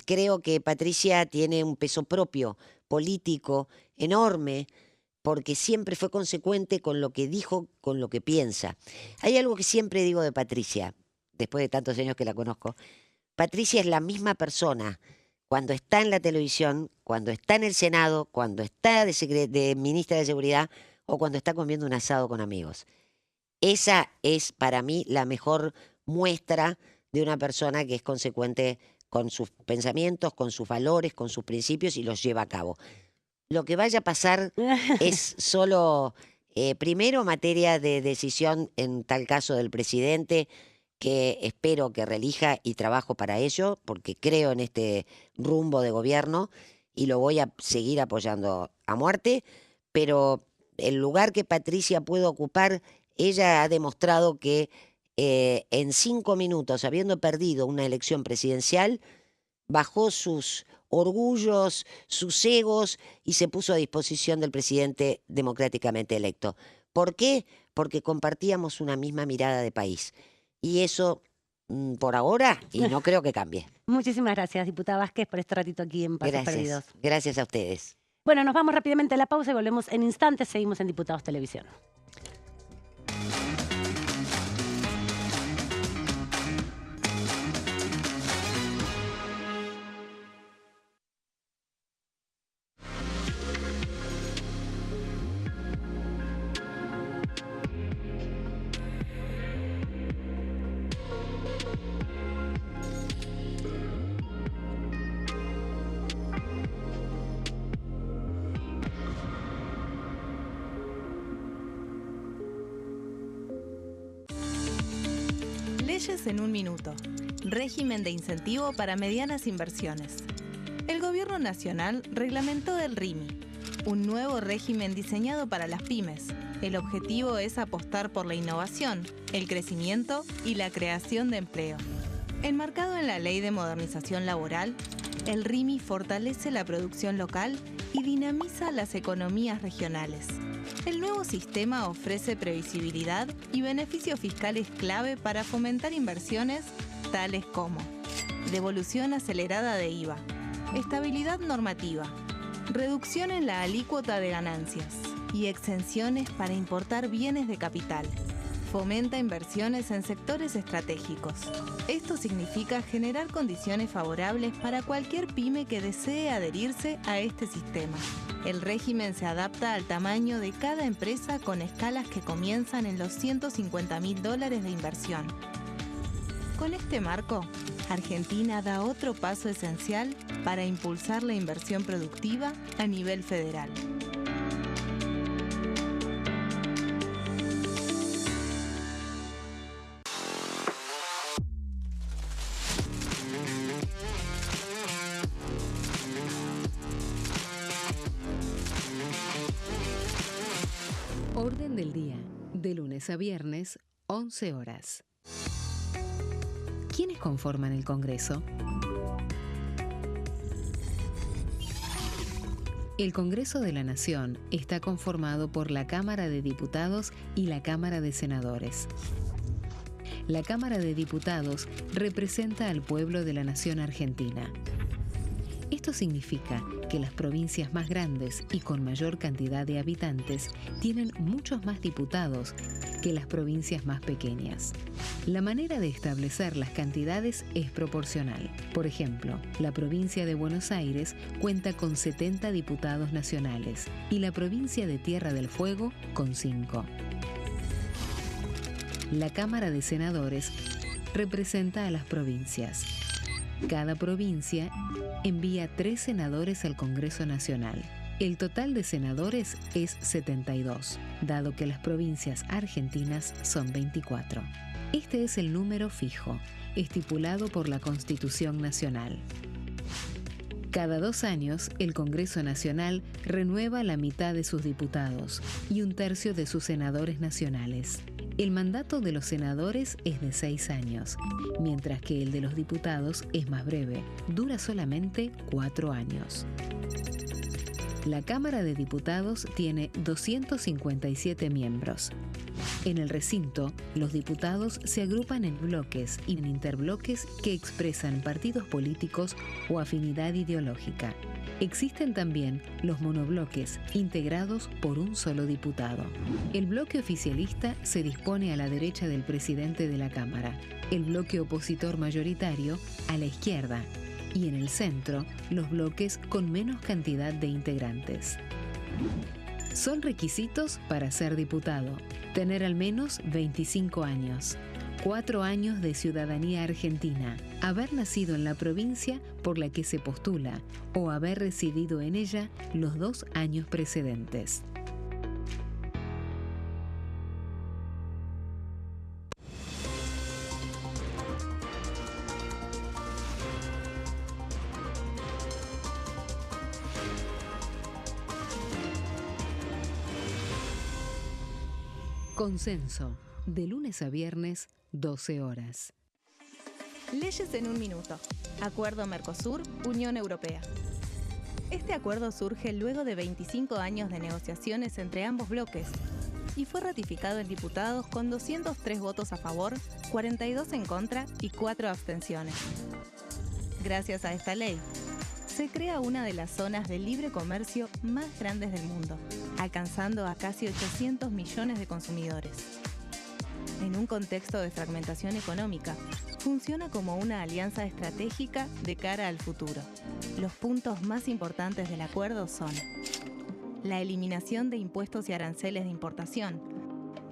creo que Patricia tiene un peso propio, político, enorme, porque siempre fue consecuente con lo que dijo, con lo que piensa. Hay algo que siempre digo de Patricia, después de tantos años que la conozco. Patricia es la misma persona cuando está en la televisión, cuando está en el Senado, cuando está de ministra de Seguridad o cuando está comiendo un asado con amigos. Esa es para mí la mejor muestra de una persona que es consecuente con sus pensamientos, con sus valores, con sus principios y los lleva a cabo. Lo que vaya a pasar es solo, primero, materia de decisión en tal caso del presidente, que espero que reelija y trabajo para ello, porque creo en este rumbo de gobierno y lo voy a seguir apoyando a muerte, pero el lugar que Patricia puede ocupar, ella ha demostrado que en 5 minutos, habiendo perdido una elección presidencial, bajó sus orgullos, sus egos y se puso a disposición del presidente democráticamente electo. ¿Por qué? Porque compartíamos una misma mirada de país. Y eso, por ahora, y no creo que cambie. Muchísimas gracias, diputada Vázquez, por este ratito aquí en Pasos Perdidos. Gracias a ustedes. Bueno, nos vamos rápidamente a la pausa y volvemos en instantes. Seguimos en Diputados Televisión. Leyes en un minuto. Régimen de incentivo para medianas inversiones. El Gobierno Nacional reglamentó el RIMI, un nuevo régimen diseñado para las pymes. El objetivo es apostar por la innovación, el crecimiento y la creación de empleo. Enmarcado en la Ley de Modernización Laboral, el RIMI fortalece la producción local y dinamiza las economías regionales. El nuevo sistema ofrece previsibilidad y beneficios fiscales clave para fomentar inversiones tales como devolución acelerada de IVA, estabilidad normativa, reducción en la alícuota de ganancias y exenciones para importar bienes de capital. Fomenta inversiones en sectores estratégicos. Esto significa generar condiciones favorables para cualquier pyme que desee adherirse a este sistema. El régimen se adapta al tamaño de cada empresa con escalas que comienzan en los $150.000 de inversión. Con este marco, Argentina da otro paso esencial para impulsar la inversión productiva a nivel federal. Orden del día, de lunes a viernes, 11 horas. ¿Quiénes conforman el Congreso? El Congreso de la Nación está conformado por la Cámara de Diputados y la Cámara de Senadores. La Cámara de Diputados representa al pueblo de la nación argentina. Esto significa que las provincias más grandes y con mayor cantidad de habitantes tienen muchos más diputados que las provincias más pequeñas. La manera de establecer las cantidades es proporcional. Por ejemplo, la provincia de Buenos Aires cuenta con 70 diputados nacionales y la provincia de Tierra del Fuego con 5. La Cámara de Senadores representa a las provincias. Cada provincia envía 3 senadores al Congreso Nacional. El total de senadores es 72, dado que las provincias argentinas son 24. Este es el número fijo, estipulado por la Constitución Nacional. Cada 2 años, el Congreso Nacional renueva la mitad de sus diputados y 1/3 de sus senadores nacionales. El mandato de los senadores es de 6 años, mientras que el de los diputados es más breve, dura solamente 4 años. La Cámara de Diputados tiene 257 miembros. En el recinto, los diputados se agrupan en bloques y en interbloques que expresan partidos políticos o afinidad ideológica. Existen también los monobloques, integrados por un solo diputado. El bloque oficialista se dispone a la derecha del presidente de la Cámara, el bloque opositor mayoritario a la izquierda, y en el centro, los bloques con menos cantidad de integrantes. Son requisitos para ser diputado: tener al menos 25 años, 4 años de ciudadanía argentina, haber nacido en la provincia por la que se postula o haber residido en ella los 2 años precedentes. Consenso, de lunes a viernes, 12 horas. Leyes en un minuto. Acuerdo Mercosur-Unión Europea. Este acuerdo surge luego de 25 años de negociaciones entre ambos bloques y fue ratificado en diputados con 203 votos a favor, 42 en contra y 4 abstenciones. Gracias a esta ley, se crea una de las zonas de libre comercio más grandes del mundo, alcanzando a casi 800 millones de consumidores. En un contexto de fragmentación económica, funciona como una alianza estratégica de cara al futuro. Los puntos más importantes del acuerdo son la eliminación de impuestos y aranceles de importación,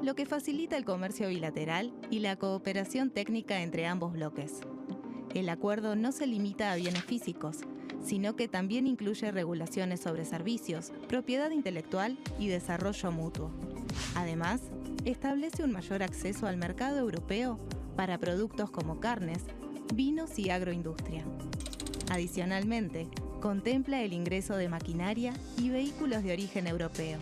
lo que facilita el comercio bilateral y la cooperación técnica entre ambos bloques. El acuerdo no se limita a bienes físicos, sino que también incluye regulaciones sobre servicios, propiedad intelectual y desarrollo mutuo. Además, establece un mayor acceso al mercado europeo para productos como carnes, vinos y agroindustria. Adicionalmente, contempla el ingreso de maquinaria y vehículos de origen europeo.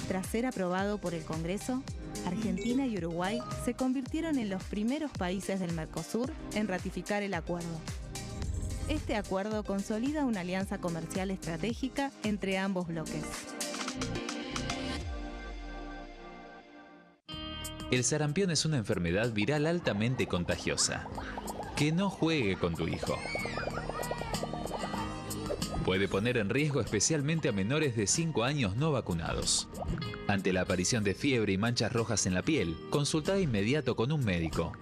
Tras ser aprobado por el Congreso, Argentina y Uruguay se convirtieron en los primeros países del Mercosur en ratificar el acuerdo. Este acuerdo consolida una alianza comercial estratégica entre ambos bloques. El sarampión es una enfermedad viral altamente contagiosa. Que no juegue con tu hijo. Puede poner en riesgo especialmente a menores de 5 años no vacunados. Ante la aparición de fiebre y manchas rojas en la piel, consulta de inmediato con un médico.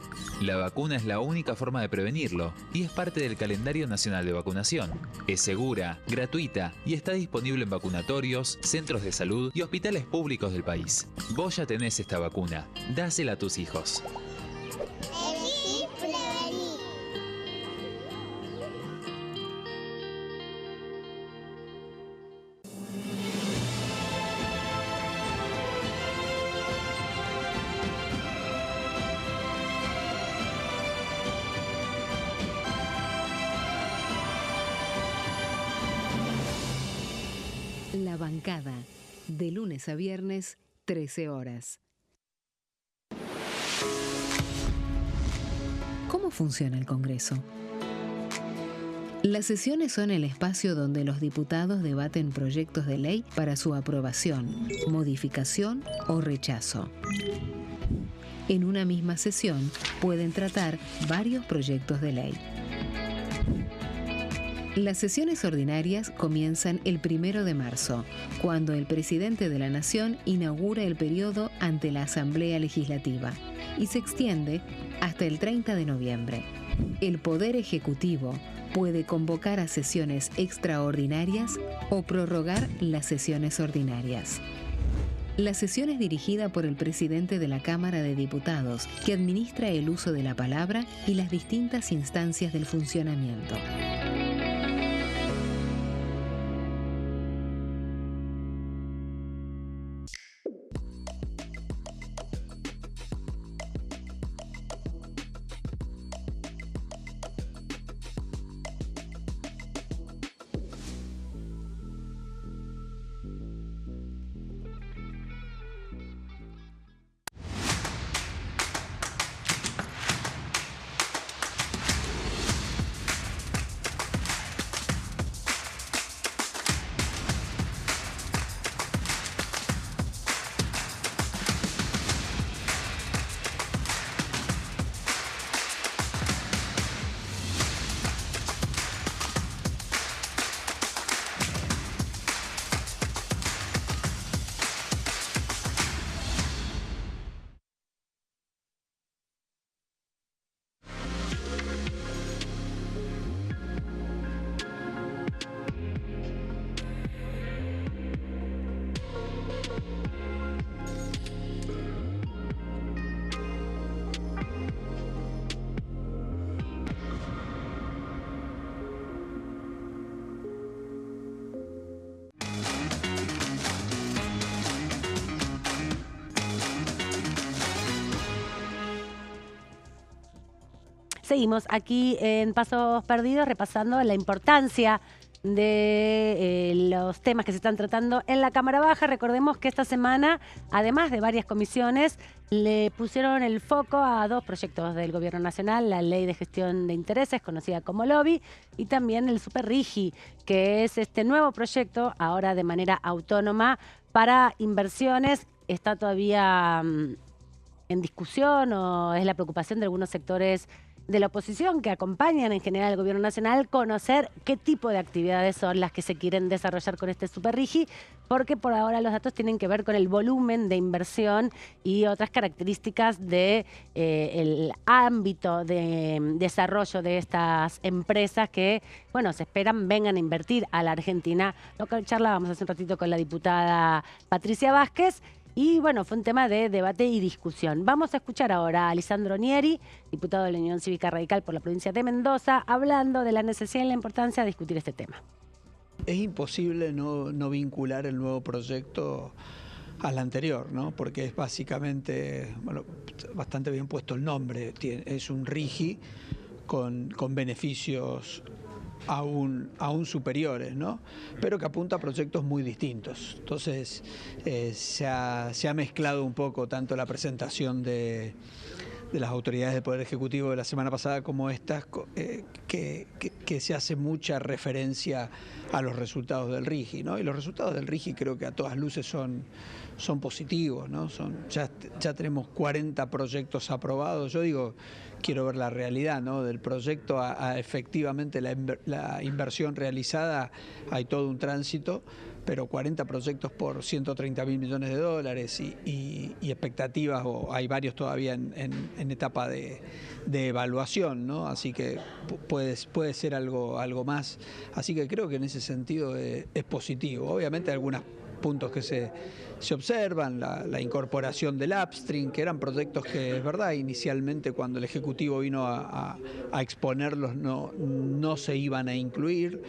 La vacuna es la única forma de prevenirlo y es parte del calendario nacional de vacunación. Es segura, gratuita y está disponible en vacunatorios, centros de salud y hospitales públicos del país. Vos ya tenés esta vacuna, dásela a tus hijos. La bancada, de lunes a viernes, 13 horas. ¿Cómo funciona el Congreso? Las sesiones son el espacio donde los diputados debaten proyectos de ley para su aprobación, modificación o rechazo. En una misma sesión pueden tratar varios proyectos de ley. Las sesiones ordinarias comienzan el 1 de marzo, cuando el presidente de la Nación inaugura el periodo ante la Asamblea Legislativa y se extiende hasta el 30 de noviembre. El Poder Ejecutivo puede convocar a sesiones extraordinarias o prorrogar las sesiones ordinarias. La sesión es dirigida por el presidente de la Cámara de Diputados, que administra el uso de la palabra y las distintas instancias del funcionamiento. Seguimos aquí en Pasos Perdidos repasando la importancia de los temas que se están tratando en la Cámara Baja. Recordemos que esta semana, además de varias comisiones, le pusieron el foco a 2 proyectos del Gobierno Nacional, la Ley de Gestión de Intereses, conocida como LOBI, y también el Super RIGI, que es este nuevo proyecto, ahora de manera autónoma, para inversiones. Está todavía en discusión, o es la preocupación de algunos sectores de la oposición que acompañan en general al Gobierno Nacional, conocer qué tipo de actividades son las que se quieren desarrollar con este Super RIGI, porque por ahora los datos tienen que ver con el volumen de inversión y otras características de el ámbito de desarrollo de estas empresas que, bueno, se esperan vengan a invertir a la Argentina. Lo que charlábamos hace un ratito con la diputada Patricia Vázquez. Y bueno, fue un tema de debate y discusión. Vamos a escuchar ahora a Lisandro Nieri, diputado de la Unión Cívica Radical por la provincia de Mendoza, hablando de la necesidad y la importancia de discutir este tema. Es imposible no vincular el nuevo proyecto al anterior, ¿no? Porque es básicamente, bueno, bastante bien puesto el nombre, es un RIGI con beneficios aún superiores, ¿no? Pero que apunta a proyectos muy distintos. Entonces se ha mezclado un poco tanto la presentación de las autoridades del Poder Ejecutivo de la semana pasada como estas, que se hace mucha referencia a los resultados del RIGI, ¿no? Y los resultados del RIGI creo que a todas luces son positivos, ¿no? Ya tenemos 40 proyectos aprobados. Yo digo, quiero ver la realidad, ¿no? Del proyecto a efectivamente la inversión realizada, hay todo un tránsito, pero 40 proyectos por 130.000 millones de dólares y expectativas, o hay varios todavía en etapa de evaluación, ¿no? Así que puede ser algo más. Así que creo que en ese sentido es positivo. Obviamente hay algunos puntos que se observan, la incorporación del upstream, que eran proyectos que, es verdad, inicialmente cuando el Ejecutivo vino a exponerlos no se iban a incluir,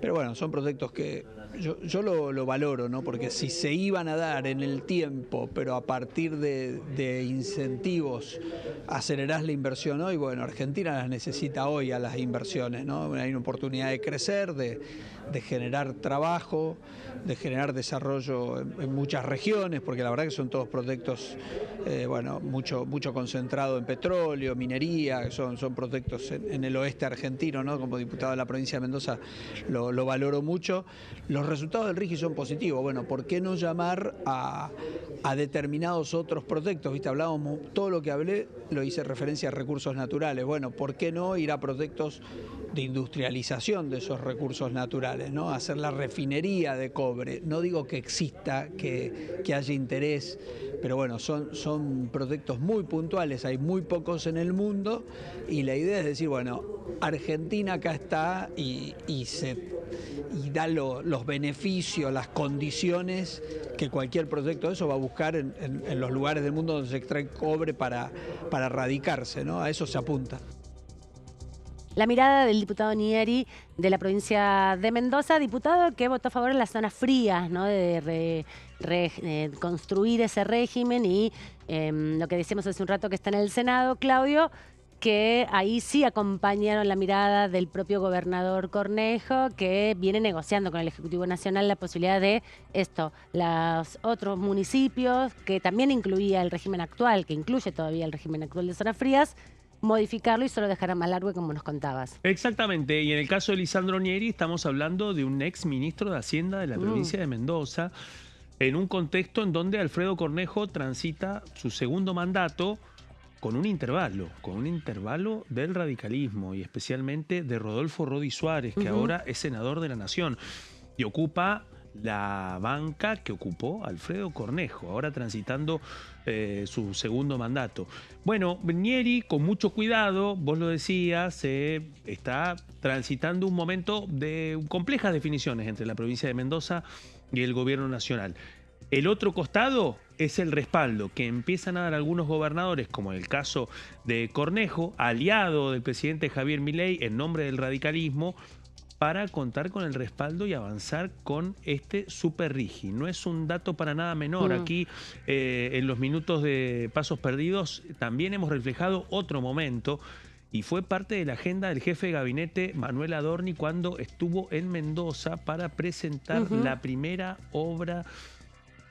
pero bueno, son proyectos que yo lo valoro, ¿no? Porque si se iban a dar en el tiempo, pero a partir de incentivos acelerás la inversión hoy, bueno, Argentina las necesita hoy a las inversiones, ¿no? Hay una oportunidad de crecer, de generar trabajo, de generar desarrollo en muchas regiones, porque la verdad que son todos proyectos, bueno, mucho concentrado en petróleo, minería, que son proyectos en el oeste argentino, ¿no? Como diputado de la provincia de Mendoza lo valoro mucho. Los resultados del RIGI son positivos. Bueno, ¿por qué no llamar a determinados otros proyectos? ¿Viste? Hablábamos, todo lo que hablé lo hice referencia a recursos naturales. Bueno, ¿por qué no ir a proyectos de industrialización de esos recursos naturales, ¿no? Hacer la refinería de cobre? No digo que exista, que haya interés, pero bueno, son proyectos muy puntuales, hay muy pocos en el mundo, y la idea es decir, bueno, Argentina acá está y da los beneficios, las condiciones que cualquier proyecto de eso va a buscar en los lugares del mundo donde se extrae cobre para radicarse, ¿no? A eso se apunta. La mirada del diputado Nieri de la provincia de Mendoza, diputado que votó a favor en las zonas frías, ¿no? De construir ese régimen, y lo que decíamos hace un rato que está en el Senado, Claudio, que ahí sí acompañaron la mirada del propio gobernador Cornejo, que viene negociando con el Ejecutivo Nacional la posibilidad de los otros municipios, que también incluía el régimen actual, que incluye todavía el régimen actual de zonas frías, modificarlo y solo dejar a Malargüe, como nos contabas. Exactamente, y en el caso de Lisandro Nieri estamos hablando de un ex ministro de Hacienda de la provincia de Mendoza, en un contexto en donde Alfredo Cornejo transita su segundo mandato con un intervalo del radicalismo, y especialmente de Rodolfo Rodi Suárez, que ahora es senador de la Nación y ocupa la banca que ocupó Alfredo Cornejo, ahora transitando su segundo mandato. Bueno, Nieri, con mucho cuidado, vos lo decías, está transitando un momento de complejas definiciones entre la provincia de Mendoza y el gobierno nacional. El otro costado es el respaldo que empiezan a dar algunos gobernadores, como en el caso de Cornejo, aliado del presidente Javier Milei en nombre del radicalismo, para contar con el respaldo y avanzar con este Super RIGI. No es un dato para nada menor. Aquí, en los minutos de Pasos Perdidos, también hemos reflejado otro momento, y fue parte de la agenda del jefe de gabinete Manuel Adorni cuando estuvo en Mendoza para presentar la primera obra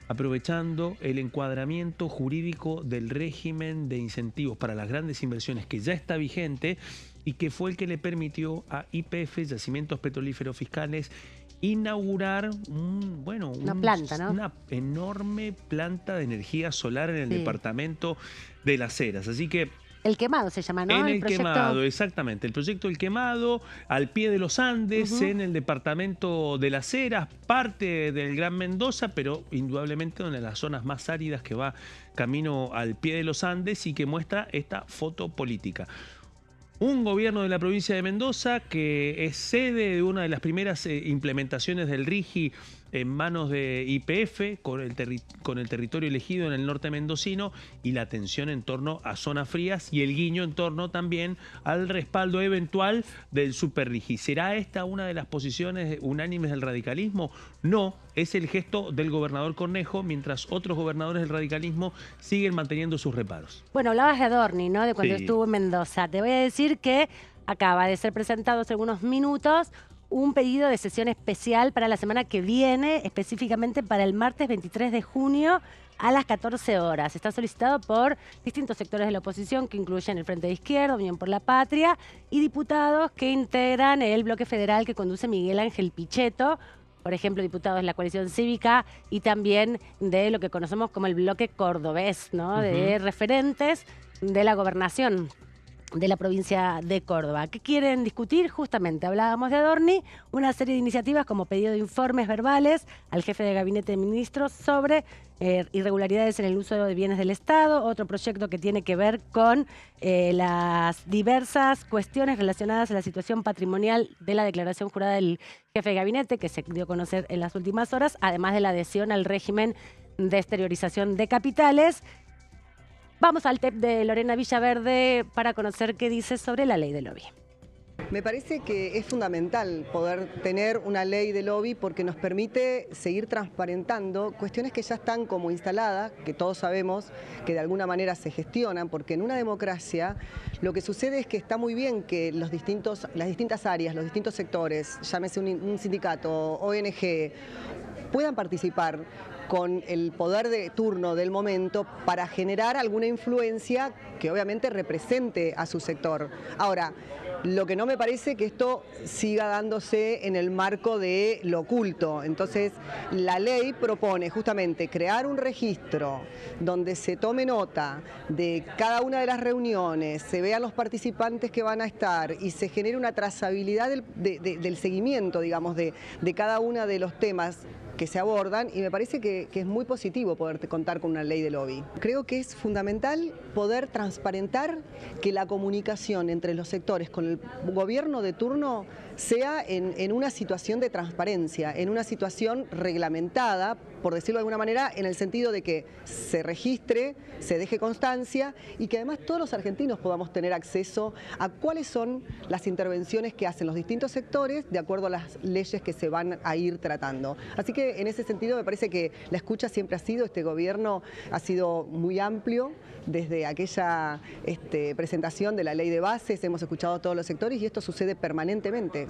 aprovechando el encuadramiento jurídico del régimen de incentivos para las grandes inversiones que ya está vigente y que fue el que le permitió a YPF, Yacimientos Petrolíferos Fiscales, inaugurar una planta, ¿no? Una enorme planta de energía solar en el departamento de Las Heras. Así que El Quemado se llama, ¿no? En el Quemado, exactamente. El proyecto El Quemado, al pie de los Andes, en el departamento de Las Heras, parte del Gran Mendoza, pero indudablemente una de las zonas más áridas que va camino al pie de los Andes y que muestra esta foto política. Un gobierno de la provincia de Mendoza que es sede de una de las primeras implementaciones del RIGI en manos de YPF, con el territorio elegido en el norte mendocino y la atención en torno a zonas frías y el guiño en torno también al respaldo eventual del Super RIGI. ¿Será esta una de las posiciones unánimes del radicalismo? No, es el gesto del gobernador Cornejo, mientras otros gobernadores del radicalismo siguen manteniendo sus reparos. Bueno, hablabas de Adorni, ¿no? De cuando estuvo en Mendoza. Te voy a decir que acaba de ser presentado hace algunos minutos un pedido de sesión especial para la semana que viene, específicamente para el martes 23 de junio a las 14 horas. Está solicitado por distintos sectores de la oposición que incluyen el Frente de Izquierda, Unión por la Patria y diputados que integran el bloque federal que conduce Miguel Ángel Pichetto, por ejemplo, diputados de la coalición cívica y también de lo que conocemos como el bloque cordobés, ¿no? De referentes de la gobernación de la provincia de Córdoba. ¿Qué quieren discutir? Justamente, hablábamos de Adorni, una serie de iniciativas como pedido de informes verbales al jefe de gabinete de ministros sobre irregularidades en el uso de bienes del Estado, otro proyecto que tiene que ver con las diversas cuestiones relacionadas a la situación patrimonial de la declaración jurada del jefe de gabinete que se dio a conocer en las últimas horas, además de la adhesión al régimen de exteriorización de capitales. Vamos al TEP de Lorena Villaverde para conocer qué dice sobre la ley de lobby. Me parece que es fundamental poder tener una ley de lobby porque nos permite seguir transparentando cuestiones que ya están como instaladas, que todos sabemos que de alguna manera se gestionan, porque en una democracia lo que sucede es que está muy bien que las distintas áreas, los distintos sectores, llámese un sindicato, ONG, puedan participar con el poder de turno del momento para generar alguna influencia que obviamente represente a su sector. Ahora, lo que no me parece que esto siga dándose en el marco de lo oculto. Entonces, la ley propone justamente crear un registro donde se tome nota de cada una de las reuniones, se vean los participantes que van a estar y se genere una trazabilidad del seguimiento, digamos, de cada uno de los temas que se abordan, y me parece que es muy positivo poder contar con una ley de lobby. Creo que es fundamental poder transparentar que la comunicación entre los sectores con el gobierno de turno sea en una situación de transparencia, en una situación reglamentada, por decirlo de alguna manera, en el sentido de que se registre, se deje constancia y que además todos los argentinos podamos tener acceso a cuáles son las intervenciones que hacen los distintos sectores de acuerdo a las leyes que se van a ir tratando. Así que en ese sentido me parece que la escucha siempre ha sido, este gobierno ha sido muy amplio. Desde aquella presentación de la ley de bases hemos escuchado a todos los sectores y esto sucede permanentemente.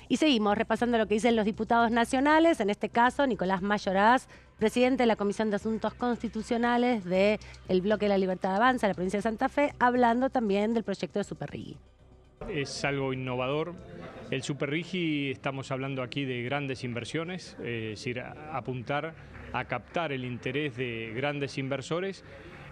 Y seguimos repasando lo que dicen los diputados nacionales, en este caso Nicolás Mayoraz, presidente de la Comisión de Asuntos Constitucionales del Bloque de la Libertad Avanza de la provincia de Santa Fe, hablando también del proyecto de Super RIGI. Es algo innovador. El Super RIGI, estamos hablando aquí de grandes inversiones, es decir, apuntar a captar el interés de grandes inversores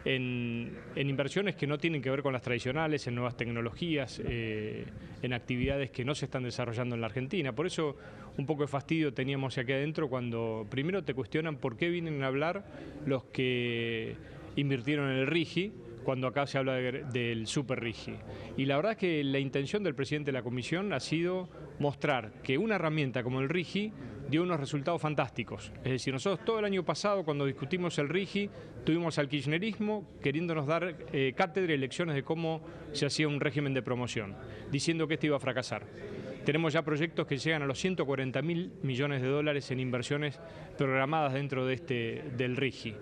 en inversiones que no tienen que ver con las tradicionales, en nuevas tecnologías, en actividades que no se están desarrollando en la Argentina. Por eso un poco de fastidio teníamos aquí adentro cuando primero te cuestionan por qué vienen a hablar los que invirtieron en el RIGI, cuando acá se habla del Super RIGI. Y la verdad es que la intención del presidente de la Comisión ha sido mostrar que una herramienta como el RIGI dio unos resultados fantásticos. Es decir, nosotros todo el año pasado, cuando discutimos el RIGI, tuvimos al kirchnerismo queriéndonos dar cátedra y lecciones de cómo se hacía un régimen de promoción, diciendo que este iba a fracasar. Tenemos ya proyectos que llegan a los 140.000 millones de dólares en inversiones programadas dentro del RIGI.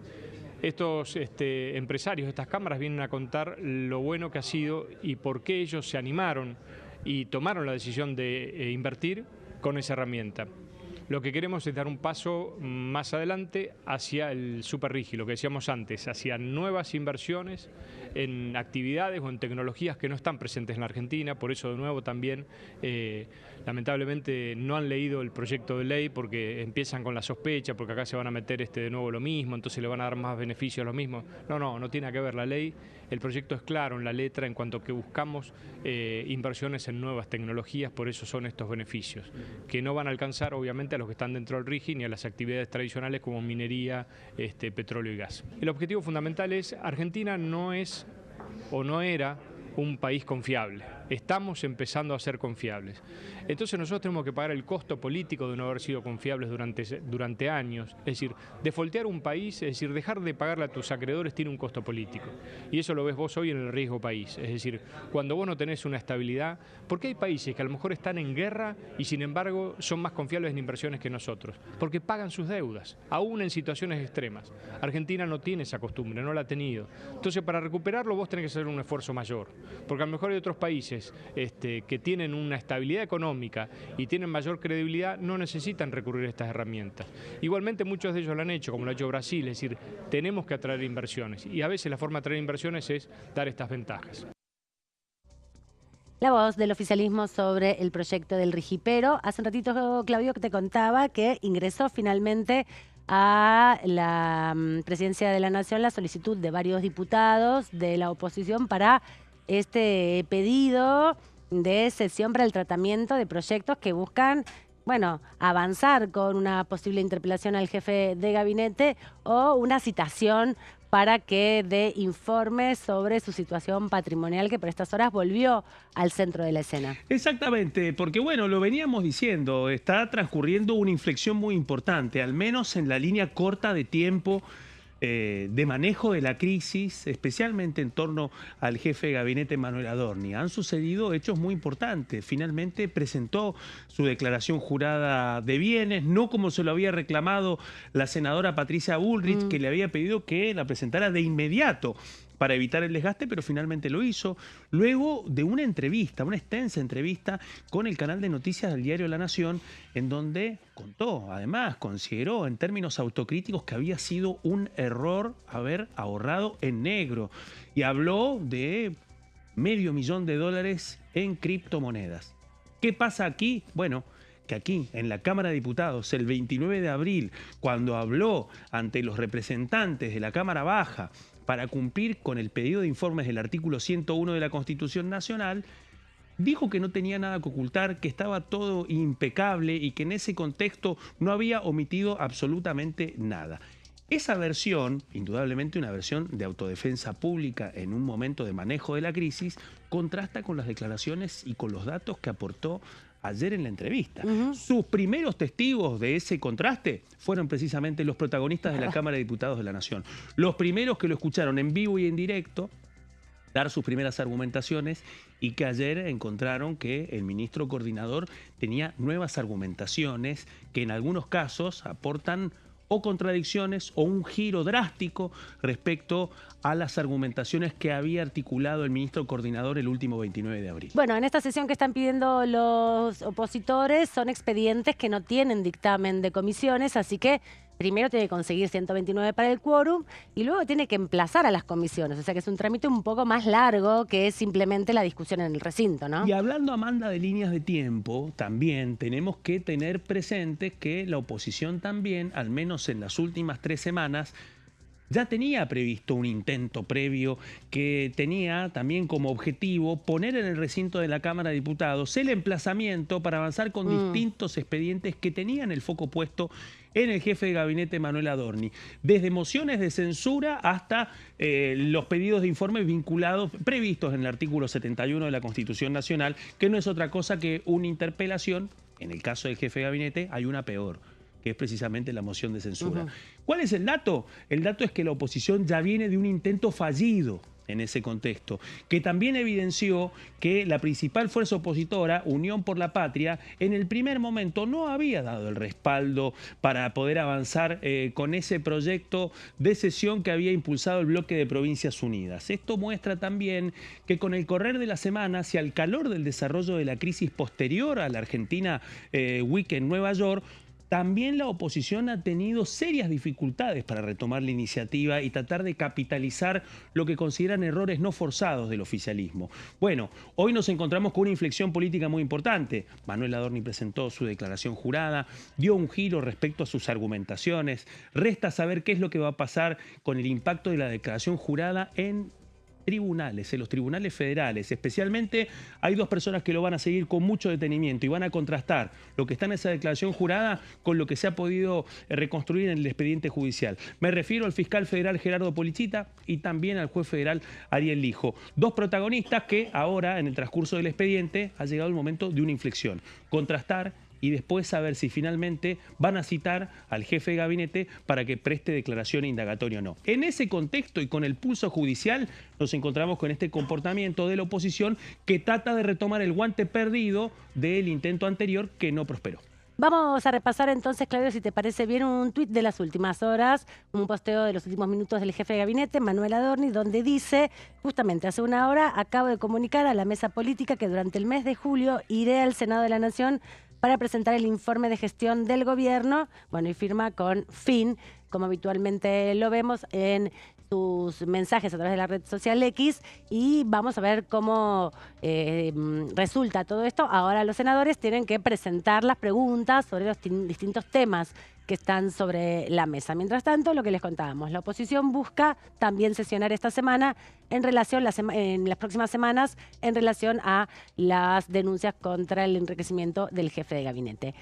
Estos empresarios, estas cámaras vienen a contar lo bueno que ha sido y por qué ellos se animaron y tomaron la decisión de invertir con esa herramienta. Lo que queremos es dar un paso más adelante hacia el superrigi, lo que decíamos antes, hacia nuevas inversiones en actividades o en tecnologías que no están presentes en la Argentina. Por eso, de nuevo, también lamentablemente no han leído el proyecto de ley porque empiezan con la sospecha, porque acá se van a meter de nuevo lo mismo, entonces le van a dar más beneficios a los mismos. No tiene que ver la ley. El proyecto es claro en la letra en cuanto que buscamos inversiones en nuevas tecnologías, por eso son estos beneficios, que no van a alcanzar obviamente a los que están dentro del RIGI ni a las actividades tradicionales como minería, petróleo y gas. El objetivo fundamental es, Argentina no es o no era un país confiable. Estamos empezando a ser confiables. Entonces nosotros tenemos que pagar el costo político de no haber sido confiables durante años. Es decir, defoltear un país, es decir, dejar de pagarle a tus acreedores tiene un costo político. Y eso lo ves vos hoy en el riesgo país. Es decir, cuando vos no tenés una estabilidad, porque hay países que a lo mejor están en guerra y sin embargo son más confiables en inversiones que nosotros, porque pagan sus deudas, aún en situaciones extremas. Argentina no tiene esa costumbre, no la ha tenido. Entonces para recuperarlo vos tenés que hacer un esfuerzo mayor, porque a lo mejor hay otros países que tienen una estabilidad económica y tienen mayor credibilidad, no necesitan recurrir a estas herramientas. Igualmente muchos de ellos lo han hecho, como lo ha hecho Brasil, es decir, tenemos que atraer inversiones y a veces la forma de atraer inversiones es dar estas ventajas. La voz del oficialismo sobre el proyecto del RIGI-Pero. Hace un ratito, Claudio, que te contaba que ingresó finalmente a la Presidencia de la Nación la solicitud de varios diputados de la oposición para este pedido de sesión para el tratamiento de proyectos que buscan, bueno, avanzar con una posible interpelación al jefe de gabinete o una citación para que dé informes sobre su situación patrimonial, que por estas horas volvió al centro de la escena. Exactamente, porque bueno, lo veníamos diciendo, está transcurriendo una inflexión muy importante, al menos en la línea corta de tiempo de manejo de la crisis, especialmente en torno al jefe de gabinete Manuel Adorni. Han sucedido hechos muy importantes. Finalmente presentó su declaración jurada de bienes, no como se lo había reclamado la senadora Patricia Bullrich, que le había pedido que la presentara de inmediato para evitar el desgaste, pero finalmente lo hizo. Luego de una entrevista, una extensa entrevista con el canal de noticias del diario La Nación, en donde contó, además, consideró en términos autocríticos que había sido un error haber ahorrado en negro. Y habló de $500,000 en criptomonedas. ¿Qué pasa aquí? Bueno, que aquí, en la Cámara de Diputados, el 29 de abril, cuando habló ante los representantes de la Cámara Baja para cumplir con el pedido de informes del artículo 101 de la Constitución Nacional, dijo que no tenía nada que ocultar, que estaba todo impecable y que en ese contexto no había omitido absolutamente nada. Esa versión, indudablemente una versión de autodefensa pública en un momento de manejo de la crisis, contrasta con las declaraciones y con los datos que aportó ayer en la entrevista. Sus primeros testigos de ese contraste fueron precisamente los protagonistas de la Cámara de Diputados de la Nación. Los primeros que lo escucharon en vivo y en directo dar sus primeras argumentaciones y que ayer encontraron que el ministro coordinador tenía nuevas argumentaciones que en algunos casos aportan o contradicciones o un giro drástico respecto a las argumentaciones que había articulado el ministro coordinador el último 29 de abril. Bueno, en esta sesión que están pidiendo los opositores son expedientes que no tienen dictamen de comisiones, así que primero tiene que conseguir 129 para el quórum y luego tiene que emplazar a las comisiones. O sea que es un trámite un poco más largo que es simplemente la discusión en el recinto, ¿no? Y hablando, Amanda, de líneas de tiempo, también tenemos que tener presente que la oposición también, al menos en las últimas 3 semanas, ya tenía previsto un intento previo que tenía también como objetivo poner en el recinto de la Cámara de Diputados el emplazamiento para avanzar con distintos expedientes que tenían el foco puesto en el jefe de gabinete Manuel Adorni, desde mociones de censura hasta los pedidos de informes vinculados, previstos en el artículo 71 de la Constitución Nacional, que no es otra cosa que una interpelación. En el caso del jefe de gabinete hay una peor, que es precisamente la moción de censura. ¿Cuál es el dato? El dato es que la oposición ya viene de un intento fallido en ese contexto, que también evidenció que la principal fuerza opositora, Unión por la Patria, en el primer momento no había dado el respaldo para poder avanzar con ese proyecto de cesión que había impulsado el bloque de Provincias Unidas. Esto muestra también que con el correr de las semanas y al calor del desarrollo de la crisis posterior a la Argentina Week en Nueva York, también la oposición ha tenido serias dificultades para retomar la iniciativa y tratar de capitalizar lo que consideran errores no forzados del oficialismo. Bueno, hoy nos encontramos con una inflexión política muy importante. Manuel Adorni presentó su declaración jurada, dio un giro respecto a sus argumentaciones. Resta saber qué es lo que va a pasar con el impacto de la declaración jurada en tribunales, en los tribunales federales. Especialmente hay dos personas que lo van a seguir con mucho detenimiento y van a contrastar lo que está en esa declaración jurada con lo que se ha podido reconstruir en el expediente judicial. Me refiero al fiscal federal Gerardo Polichita y también al juez federal Ariel Lijo. Dos protagonistas que ahora, en el transcurso del expediente, ha llegado el momento de una inflexión. Contrastar y después saber si finalmente van a citar al jefe de gabinete para que preste declaración indagatoria o no. En ese contexto y con el pulso judicial nos encontramos con este comportamiento de la oposición que trata de retomar el guante perdido del intento anterior que no prosperó. Vamos a repasar entonces, Claudio, si te parece bien, un tuit de las últimas horas, un posteo de los últimos minutos del jefe de gabinete, Manuel Adorni, donde dice, justamente hace una hora, acabo de comunicar a la mesa política que durante el mes de julio iré al Senado de la Nación para presentar el informe de gestión del gobierno, bueno, y firma con fin, como habitualmente lo vemos en sus mensajes a través de la red social X, y vamos a ver cómo resulta todo esto. Ahora los senadores tienen que presentar las preguntas sobre los distintos temas que están sobre la mesa. Mientras tanto, lo que les contábamos, la oposición busca también sesionar esta semana en relación, en las próximas semanas, en relación a las denuncias contra el enriquecimiento del jefe de gabinete.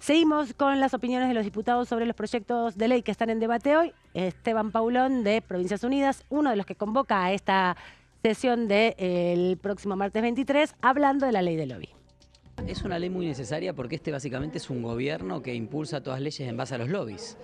Seguimos con las opiniones de los diputados sobre los proyectos de ley que están en debate hoy. Esteban Paulón, de Provincias Unidas, uno de los que convoca a esta sesión del próximo martes 23, hablando de la ley del lobby. Es una ley muy necesaria porque este básicamente es un gobierno que impulsa todas las leyes en base a los lobbies.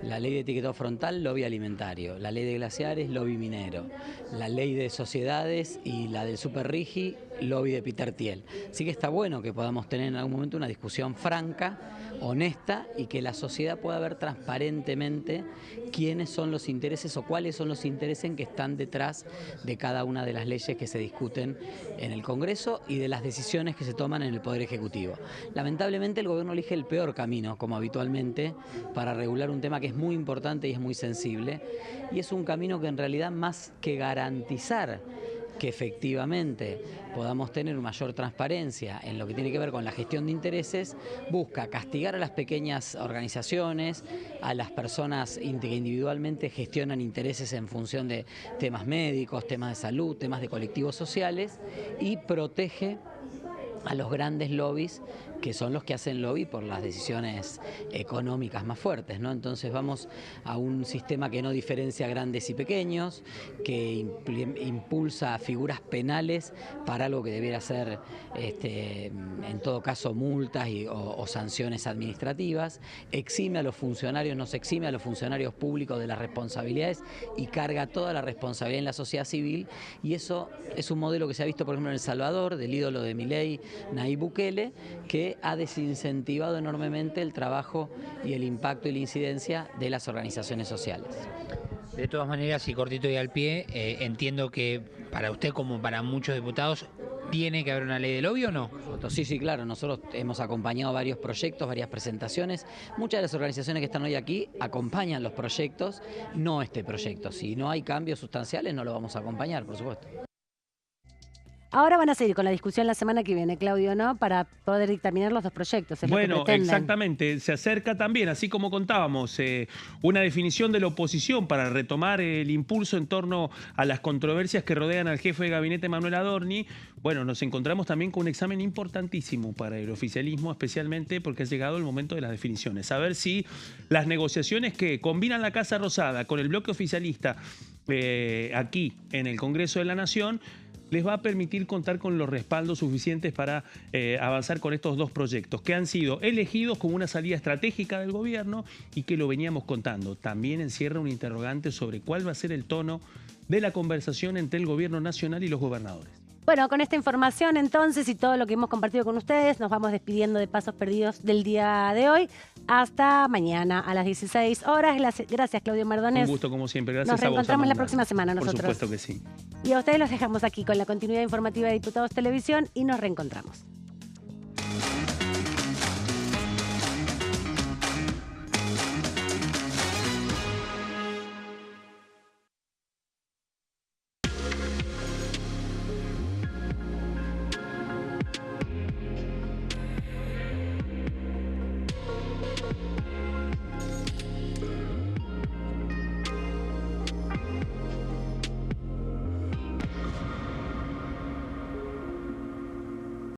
La ley de etiquetado frontal, lobby alimentario. La ley de glaciares, lobby minero. La ley de sociedades y la del Superrigi, lobby de Peter Thiel. Así que está bueno que podamos tener en algún momento una discusión franca, honesta, y que la sociedad pueda ver transparentemente quiénes son los intereses o cuáles son los intereses que están detrás de cada una de las leyes que se discuten en el Congreso y de las decisiones que se toman en el Poder Ejecutivo. Lamentablemente el gobierno elige el peor camino, como habitualmente, para regular un tema que es muy importante y es muy sensible, y es un camino que en realidad, más que garantizar que efectivamente podamos tener mayor transparencia en lo que tiene que ver con la gestión de intereses, busca castigar a las pequeñas organizaciones, a las personas que individualmente gestionan intereses en función de temas médicos, temas de salud, temas de colectivos sociales, y protege a los grandes lobbies, que son los que hacen lobby por las decisiones económicas más fuertes, ¿no? Entonces vamos a un sistema que no diferencia grandes y pequeños, que impulsa figuras penales para algo que debiera ser, en todo caso, multas o sanciones administrativas, exime a los funcionarios, no se exime a los funcionarios públicos de las responsabilidades y carga toda la responsabilidad en la sociedad civil, y eso es un modelo que se ha visto, por ejemplo, en El Salvador, del ídolo de Milei, Nayib Bukele, que ha desincentivado enormemente el trabajo y el impacto y la incidencia de las organizaciones sociales. De todas maneras, y cortito y al pie, entiendo que para usted, como para muchos diputados, ¿tiene que haber una ley de lobby o no? Sí, sí, claro. Nosotros hemos acompañado varios proyectos, varias presentaciones. Muchas de las organizaciones que están hoy aquí acompañan los proyectos, no este proyecto. Si no hay cambios sustanciales, no lo vamos a acompañar, por supuesto. Ahora van a seguir con la discusión la semana que viene, Claudio, ¿no? Para poder dictaminar los dos proyectos. Bueno, exactamente. Se acerca también, así como contábamos, una definición de la oposición para retomar el impulso en torno a las controversias que rodean al jefe de gabinete, Manuel Adorni. Bueno, nos encontramos también con un examen importantísimo para el oficialismo, especialmente porque ha llegado el momento de las definiciones. A ver si las negociaciones que combinan la Casa Rosada con el bloque oficialista aquí en el Congreso de la Nación les va a permitir contar con los respaldos suficientes para avanzar con estos dos proyectos que han sido elegidos como una salida estratégica del gobierno y que lo veníamos contando. También encierra un interrogante sobre cuál va a ser el tono de la conversación entre el gobierno nacional y los gobernadores. Bueno, con esta información entonces y todo lo que hemos compartido con ustedes, nos vamos despidiendo de Pasos Perdidos del día de hoy. Hasta mañana a las 16 horas. Gracias, Claudio Mardones. Un gusto como siempre. Gracias a vos. Nos reencontramos la próxima semana nosotros. Por supuesto que sí. Y a ustedes los dejamos aquí con la continuidad informativa de Diputados Televisión y nos reencontramos.